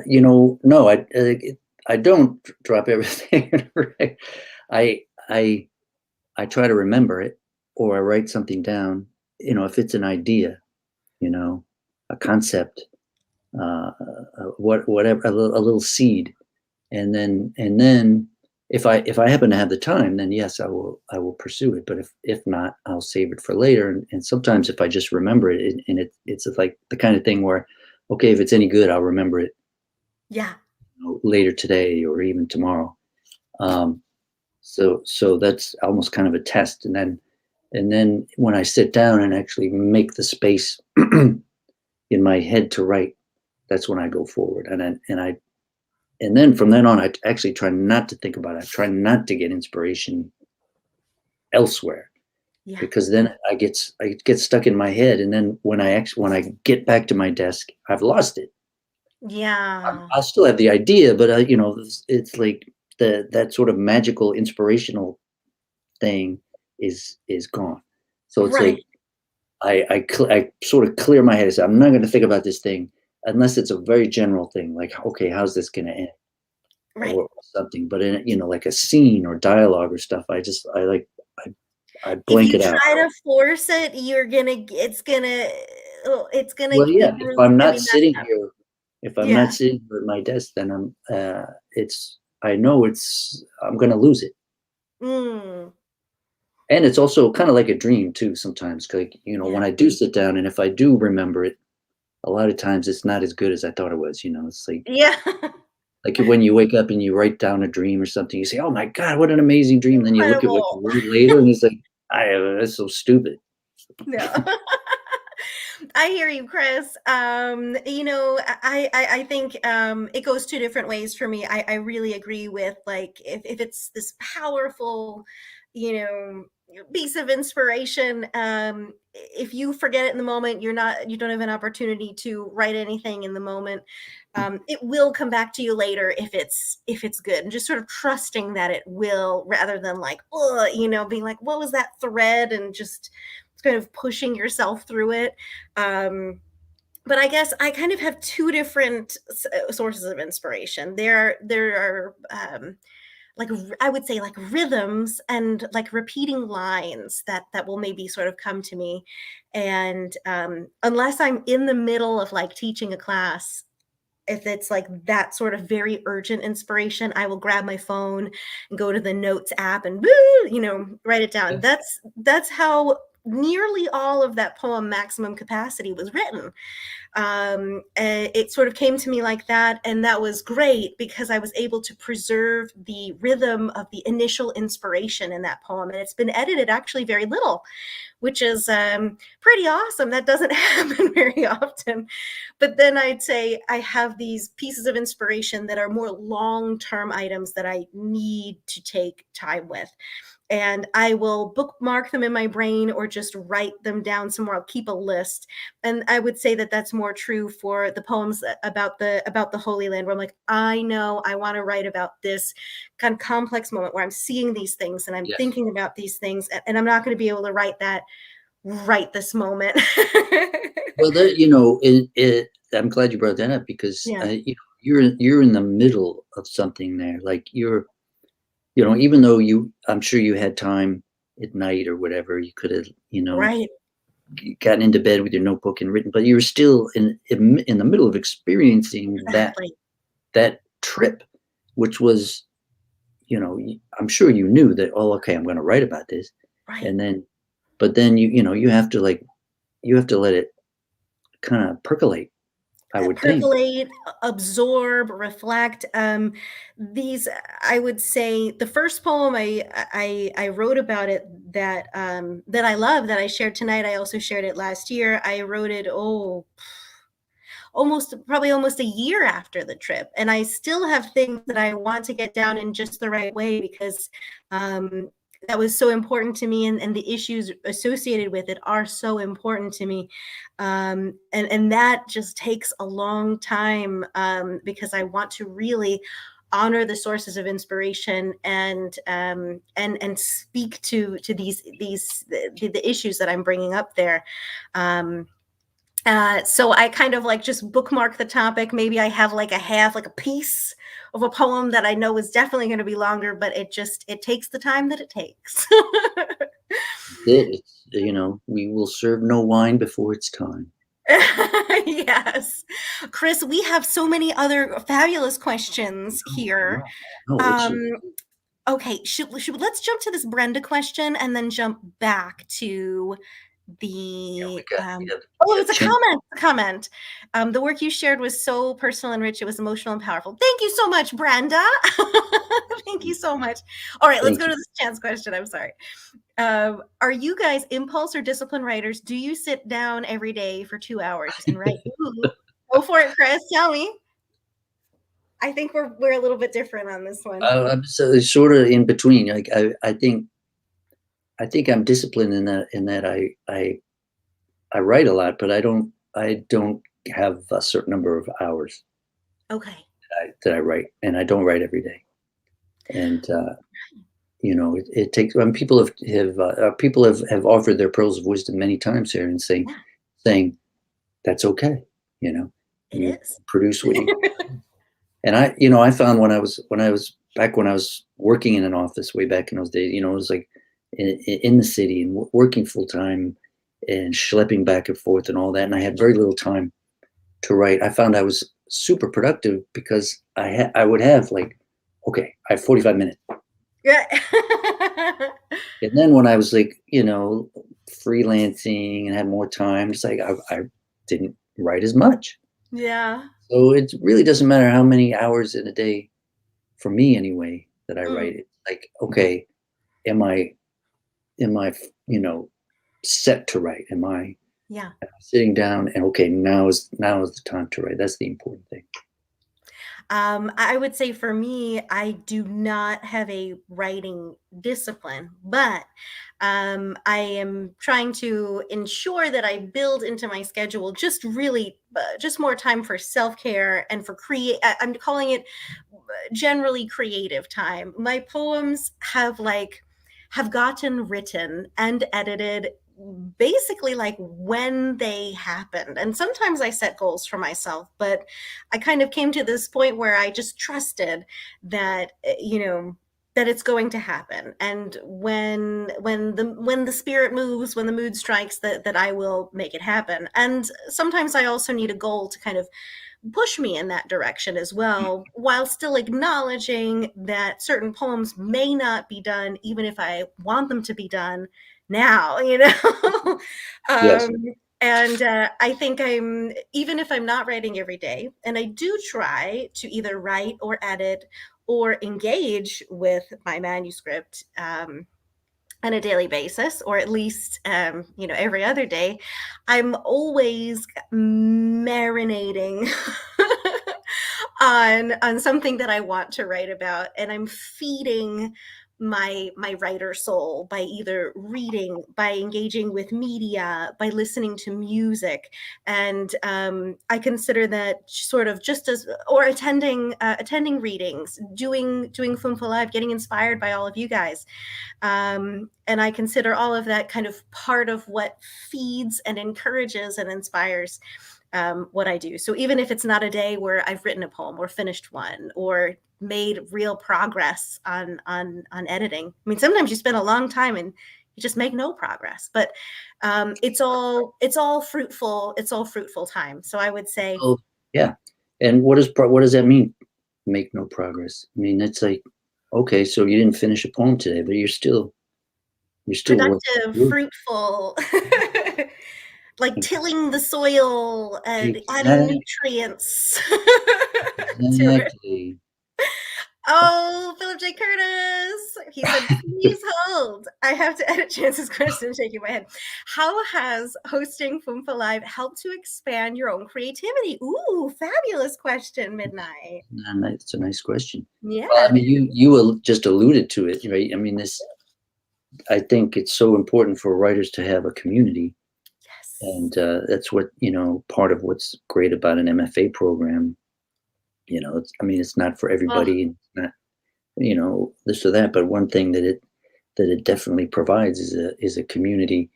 you know, no, I don't drop everything. Right? I, I, I try to remember it, or I write something down. You know, if it's an idea, you know, a concept, whatever, a little seed, and then if I happen to have the time, then yes, I will pursue it. But if not, I'll save it for later. And sometimes if I just remember it, and it's like the kind of thing where, okay, if it's any good, I'll remember it, Yeah. you know, later today or even tomorrow. Um, so that's almost kind of a test. And then when I sit down and actually make the space in my head to write, that's when I go forward. And then from then on, I actually try not to think about it. I try not to get inspiration elsewhere, Yeah. because then I get stuck in my head. And then when I get back to my desk, I've lost it. Yeah. I'll still have the idea, but you know, it's like that sort of magical inspirational thing is gone. So it's Right. like I sort of clear my head and say, I'm not going to think about this thing unless it's a very general thing, like, okay, how's this going to end, Right. or something. But in, you know, like a scene or dialogue or stuff, I like I, I If blank you it out. try to force it, you're gonna, it's gonna, Well, yeah, if I'm gonna not be messed sitting up. here, if I'm not Yeah. sitting here at my desk, then it's, I know I'm going to lose it. Mm. And it's also kind of like a dream too, sometimes. Like, you know, Yeah. when I do sit down and if I do remember it, a lot of times it's not as good as I thought it was. You know, it's Yeah. like when you wake up and you write down a dream or something, you say, "Oh my God, what an amazing dream!" Then you look at what Incredible. you wrote later, and it's like, that's so stupid." Yeah. I hear you, Chris. You know, I think it goes two different ways for me. I really agree with, like, if it's this powerful, you know, piece of inspiration, if you forget it in the moment, you don't have an opportunity to write anything in the moment. It will come back to you later if it's good, and just sort of trusting that it will, rather than like, oh, you know, being like, what was that thread, and just kind of pushing yourself through it. Um, but I guess I kind of have two different sources of inspiration. There are like, I would say, like, rhythms and like repeating lines that will maybe sort of come to me, and unless I'm in the middle of like teaching a class if it's like that sort of very urgent inspiration, I will grab my phone and go to the notes app and write it down. That's how nearly all of that poem Maximum Capacity was written. It sort of came to me like that, and that was great because I was able to preserve the rhythm of the initial inspiration in that poem, and it's been edited actually very little, which is pretty awesome. That doesn't happen very often. But then I'd say I have these pieces of inspiration that are more long-term items that I need to take time with. And I will bookmark them in my brain or just write them down somewhere. I'll keep a list. And I would say that that's more true for the poems about the Holy Land, where I'm like, I know I want to write about this kind of complex moment where I'm seeing these things and I'm thinking about these things, and I'm not going to be able to write that right this moment. Well, I'm glad you brought that up because you're in the middle of something there. Like even though I'm sure you had time at night or whatever, you could have, right, gotten into bed with your notebook and written, but you're still in the middle of experiencing that trip, which was, I'm sure you knew that, oh, okay, I'm going to write about this. right. And then, but then you have to let it kind of percolate. I would Percolate, absorb, reflect. I would say the first poem I wrote about it that I love, that I shared tonight. I also shared it last year. I wrote it probably almost a year after the trip, and I still have things that I want to get down in just the right way because that was so important to me, and the issues associated with it are so important to me, and that just takes a long time because I want to really honor the sources of inspiration and speak to the issues that I'm bringing up there. So I kind of like just bookmark the topic. Maybe I have like a piece of a poem that I know is definitely going to be longer, but it takes the time that it takes. we will serve no wine before it's time. Yes. Chris, we have so many other fabulous questions here. Okay, let's jump to this Brenda question and then jump back to the it's a comment. The work you shared was so personal and rich. It was emotional and powerful. Thank you so much, Brenda. Thank you so much. All right, let's go to this chance question. I'm sorry. Are you guys impulse or discipline writers? Do you sit down every day for 2 hours and write? Ooh, go for it, Chris. Tell me. I think we're a little bit different on this one. I'm sort of in between. Like I think I'm disciplined in that I write a lot, but I don't have a certain number of hours. Okay. That I write, and I don't write every day. And it takes. When people have offered their pearls of wisdom many times here and saying that's okay. It is. Produce what you. And I found when I was working in an office way back in those days, it was like in the city and working full time and schlepping back and forth and all that. And I had very little time to write. I found I was super productive because I would have like, okay, I have 45 minutes. Yeah. And then when I was like, freelancing and had more time, it's like I didn't write as much. Yeah. So it really doesn't matter how many hours in a day, for me anyway, that I write. It's like, okay, am I set to write? Am I sitting down and okay, now is the time to write? That's the important thing. I would say for me, I do not have a writing discipline, but I am trying to ensure that I build into my schedule just more time for self-care and for I'm calling it generally creative time. My poems have gotten written and edited basically like when they happened. And sometimes I set goals for myself, but I kind of came to this point where I just trusted that, that it's going to happen. And when the spirit moves, when the mood strikes, that I will make it happen. And sometimes I also need a goal to kind of push me in that direction as well, while still acknowledging that certain poems may not be done, even if I want them to be done now, you know? Yes. um, and I think even if I'm not writing every day, and I do try to either write or edit or engage with my manuscript on a daily basis, or at least every other day, I'm always marinating on something that I want to write about, and I'm feeding my writer soul by either reading, by engaging with media, by listening to music. And I consider that sort of just as, or attending readings, doing FUMFA Live, getting inspired by all of you guys. And I consider all of that kind of part of what feeds and encourages and inspires what I do. So even if it's not a day where I've written a poem or finished one or made real progress on editing. I mean, sometimes you spend a long time and you just make no progress, but it's all fruitful. It's all fruitful time. So I would say, Oh, yeah. And what does that mean? Make no progress. I mean, it's like, okay, so you didn't finish a poem today, but you're still productive, working. fruitful, like tilling the soil and adding Exactly. nutrients to it. Exactly. Oh, Philip J. Curtis. He said, please hold. I have to edit Chance's question, shaking my head. How has hosting FUMFA Live helped to expand your own creativity? Ooh, fabulous question, Midnight. It's a nice question. Yeah. Well, I mean, you just alluded to it, right? I mean, I think it's so important for writers to have a community. Yes. And that's what, part of what's great about an MFA program. It's not for everybody. Oh, It's not, this or that. But one thing that it definitely provides is a community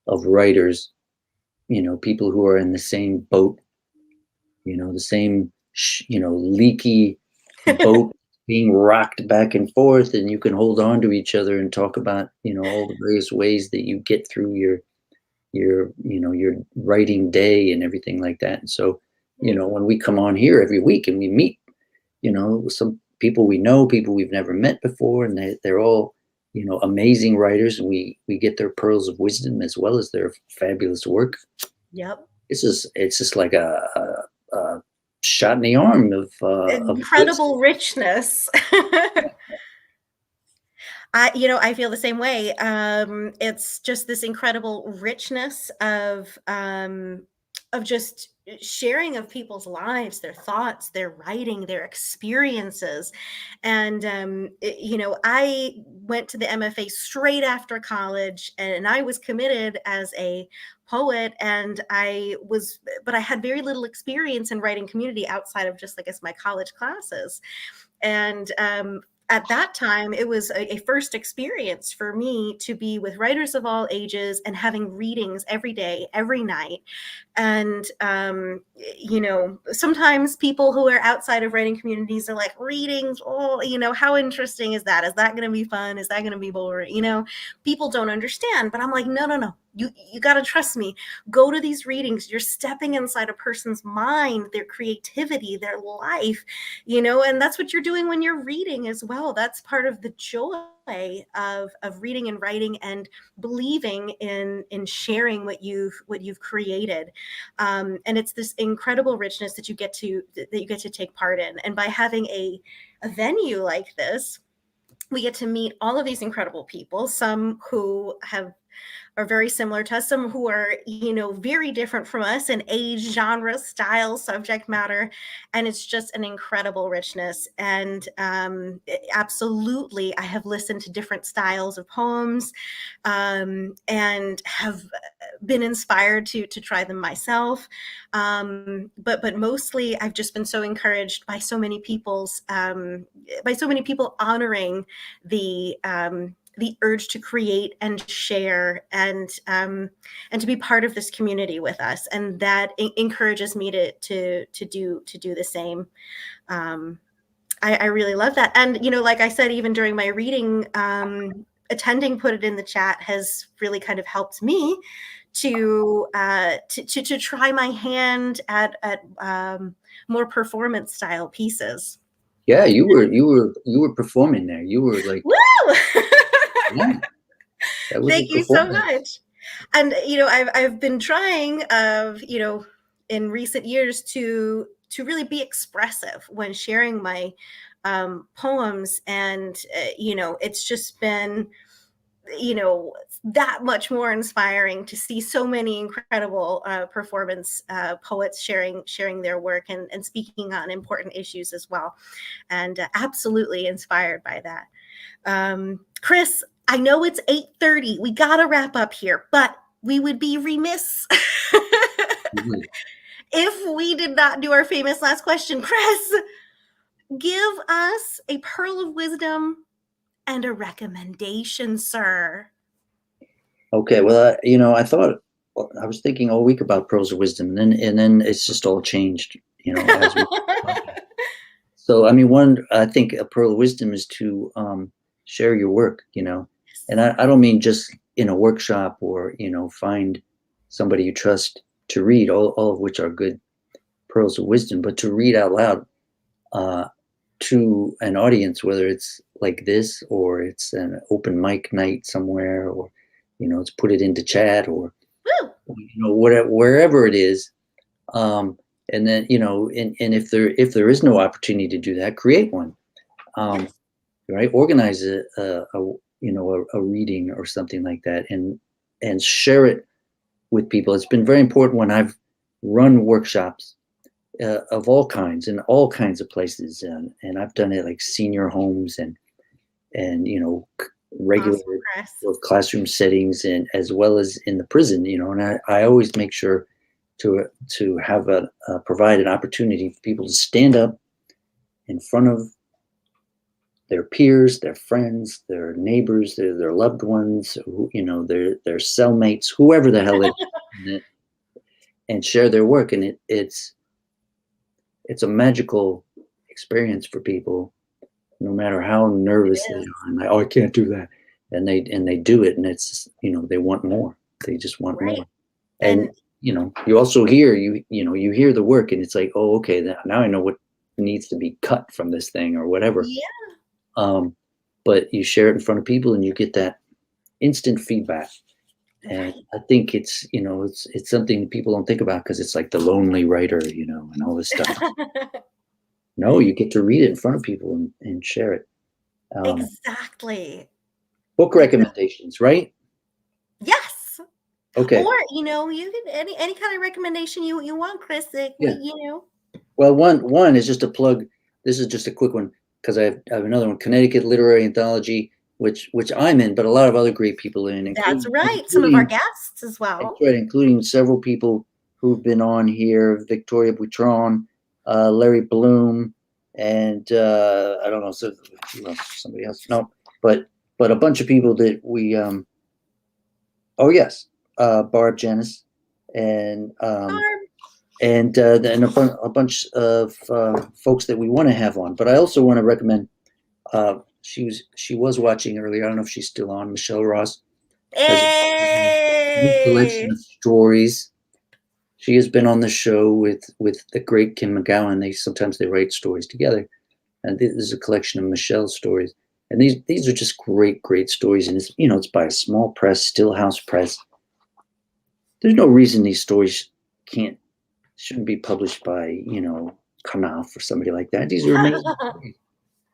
of writers, people who are in the same boat, the same, leaky boat being rocked back and forth, and you can hold on to each other and talk about, all the various ways that you get through your writing day and everything like that. And so, when we come on here every week and we meet, some people we know, people we've never met before, and they're all, amazing writers, and we get their pearls of wisdom as well as their fabulous work. yep. It's just like a shot in the arm of Incredible richness. I feel the same way. It's just this incredible richness of just sharing of people's lives, their thoughts, their writing, their experiences. And I went to the MFA straight after college, and I was committed as a poet, and but I had very little experience in writing community outside of just, I guess, my college classes. And at that time, it was a first experience for me to be with writers of all ages and having readings every day, every night. And, sometimes people who are outside of writing communities are like, readings, oh, how interesting is that? Is that going to be fun? Is that going to be boring? People don't understand, but I'm like, no, no, no. You got to trust me. Go to these readings. You're stepping inside a person's mind, their creativity, their life, and that's what you're doing when you're reading as well. That's part of the joy of reading and writing, and believing in sharing what you've created. And it's this incredible richness that you get to take part in. And by having a venue like this, we get to meet all of these incredible people, some who are very similar to us, some who are, very different from us in age, genre, style, subject matter. And it's just an incredible richness. And absolutely, I have listened to different styles of poems, and have been inspired to try them myself. But mostly I've just been so encouraged by so many people honoring the urge to create and share, and to be part of this community with us, and that encourages me to do the same. I really love that, and like I said, even during my reading, attending Put It in the Chat has really kind of helped me to try my hand at more performance style pieces. Yeah, you were performing there. You were like, woo! yeah, that was a Thank you so performance. much. And I've been trying in recent years to really be expressive when sharing my poems, and it's just been that much more inspiring to see so many incredible performance poets sharing their work and speaking on important issues as well, and absolutely inspired by that. Chris, I know it's 8:30. We got to wrap up here, but we would be remiss if we did not do our famous last question. Chris, give us a pearl of wisdom and a recommendation, sir. Okay, well, I thought I was thinking all week about pearls of wisdom, and then it's just all changed, as we. So, I mean, I think a pearl of wisdom is to share your work, and I don't mean just in a workshop or, find somebody you trust to read, all of which are good pearls of wisdom, but to read out loud to an audience, whether it's like this or it's an open mic night somewhere, or, it's put it into chat, or, whatever, wherever it is. And then, and if there is no opportunity to do that, create one, right? Organize a reading or something like that, and share it with people. It's been very important when I've run workshops of all kinds in all kinds of places, and I've done it like senior homes and regular awesome, classroom settings, and as well as in the prison, and I always make sure to have provide an opportunity for people to stand up in front of their peers, their friends, their neighbors, their loved ones, their cellmates, whoever the hell it is, and share their work. And it's a magical experience for people, no matter how nervous they are. And like, oh, I can't do that, and they do it, and it's they want more. They just want more. And you also hear you hear the work, and it's like, oh, okay, now I know what needs to be cut from this thing or whatever. But you share it in front of people, and you get that instant feedback. And I think it's it's something people don't think about, because it's like the lonely writer, and all this stuff. No, you get to read it in front of people and share it. Exactly. Book recommendations, right? Yes. Okay. Or you can any kind of recommendation you want, Chris. Well, one is just a plug. This is just a quick one, because I have another one, Connecticut Literary Anthology, which I'm in, but a lot of other great people in. That's right. Some of our guests as well. That's right, including several people who've been on here: Victoria Boutron, Larry Bloom, and I don't know, somebody else. No, but a bunch of people that we. Oh yes, Barb Janis, and and a bunch of folks that we want to have on. But I also want to recommend. She was watching earlier. I don't know if she's still on. Michelle Ross has a new collection of stories. She has been on the show with the great Kim McGowan. Sometimes they write stories together, and this is a collection of Michelle's stories. And these are just great stories. And it's by a small press, Stillhouse Press. There's no reason these stories shouldn't be published by Knopf or somebody like that. These are amazing stories.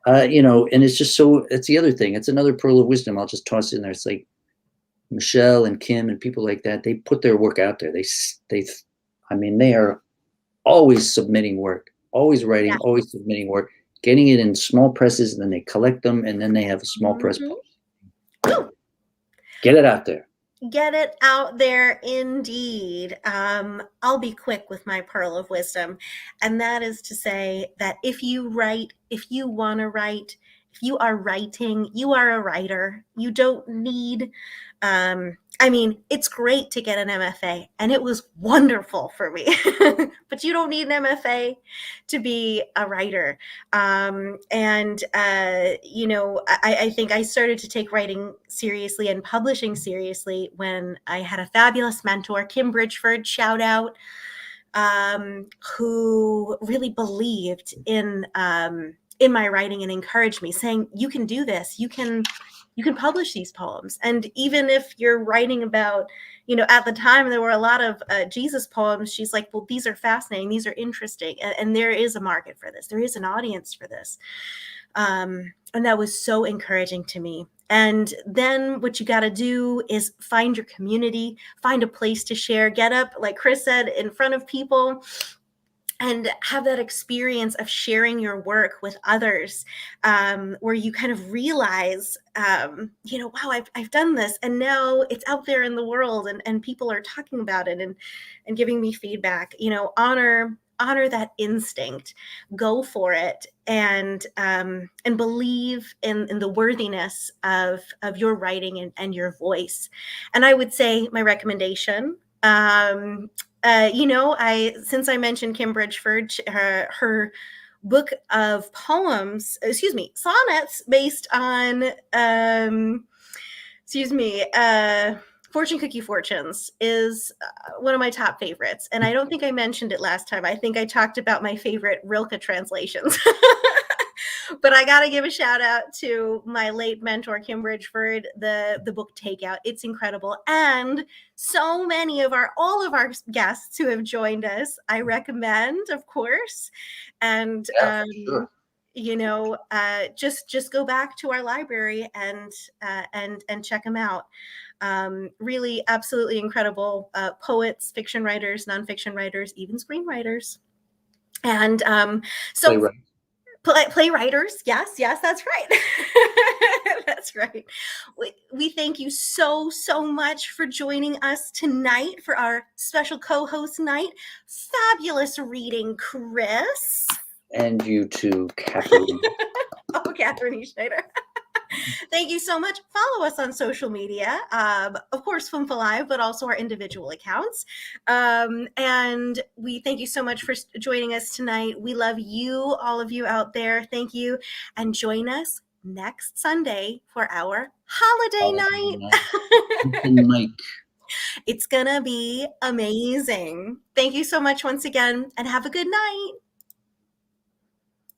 And it's just it's the other thing. It's another pearl of wisdom. I'll just toss in there. It's like Michelle and Kim and people like that. They put their work out there. They are always submitting work, always writing, always submitting work, getting it in small presses, and then they collect them, and then they have a small press. Get it out there. Get it out there, indeed. I'll be quick with my pearl of wisdom, and that is to say that if you write, if you want to write, if you are writing, you are a writer. You don't need I mean, it's great to get an MFA, and it was wonderful for me. But you don't need an MFA to be a writer. I think I started to take writing seriously and publishing seriously when I had a fabulous mentor, Kim Bridgeford, shout out, who really believed in my writing and encouraged me, saying, "You can do this. You can publish these poems." And even if you're writing about, at the time there were a lot of Jesus poems, she's like, "Well, these are fascinating. These are interesting, and there is a market for this. There is an audience for this." And that was so encouraging to me. And then what you got to do is find your community, find a place to share, get up, like Chris said, in front of people, and have that experience of sharing your work with others, where you kind of realize, wow, I've done this, and now it's out there in the world, and people are talking about it and giving me feedback. Honor that instinct, go for it, and believe in the worthiness of your writing and your voice. And I would say my recommendation, since I mentioned Kim Bridgeford, her book of poems, sonnets based on, Fortune Cookie Fortunes, is one of my top favorites. And I don't think I mentioned it last time. I think I talked about my favorite Rilke translations. But I got to give a shout out to my late mentor, Kim Bridgeford, the book Takeout. It's incredible. And so many of all of our guests who have joined us, I recommend, of course. And, sure. Just go back to our library and check them out. Really absolutely incredible poets, fiction writers, nonfiction writers, even screenwriters. And so playwriters, yes, that's right. That's right. We thank you so much for joining us tonight for our special co-host night. Fabulous reading, Chris. And you too, Katherine. Oh, Katherine E Schneider. Thank you so much. Follow us on social media. Of course, FUMFA Live, but also our individual accounts. And we thank you so much for joining us tonight. We love you, all of you out there. Thank you. And join us next Sunday for our holiday night. It's going to be amazing. Thank you so much once again, and have a good night.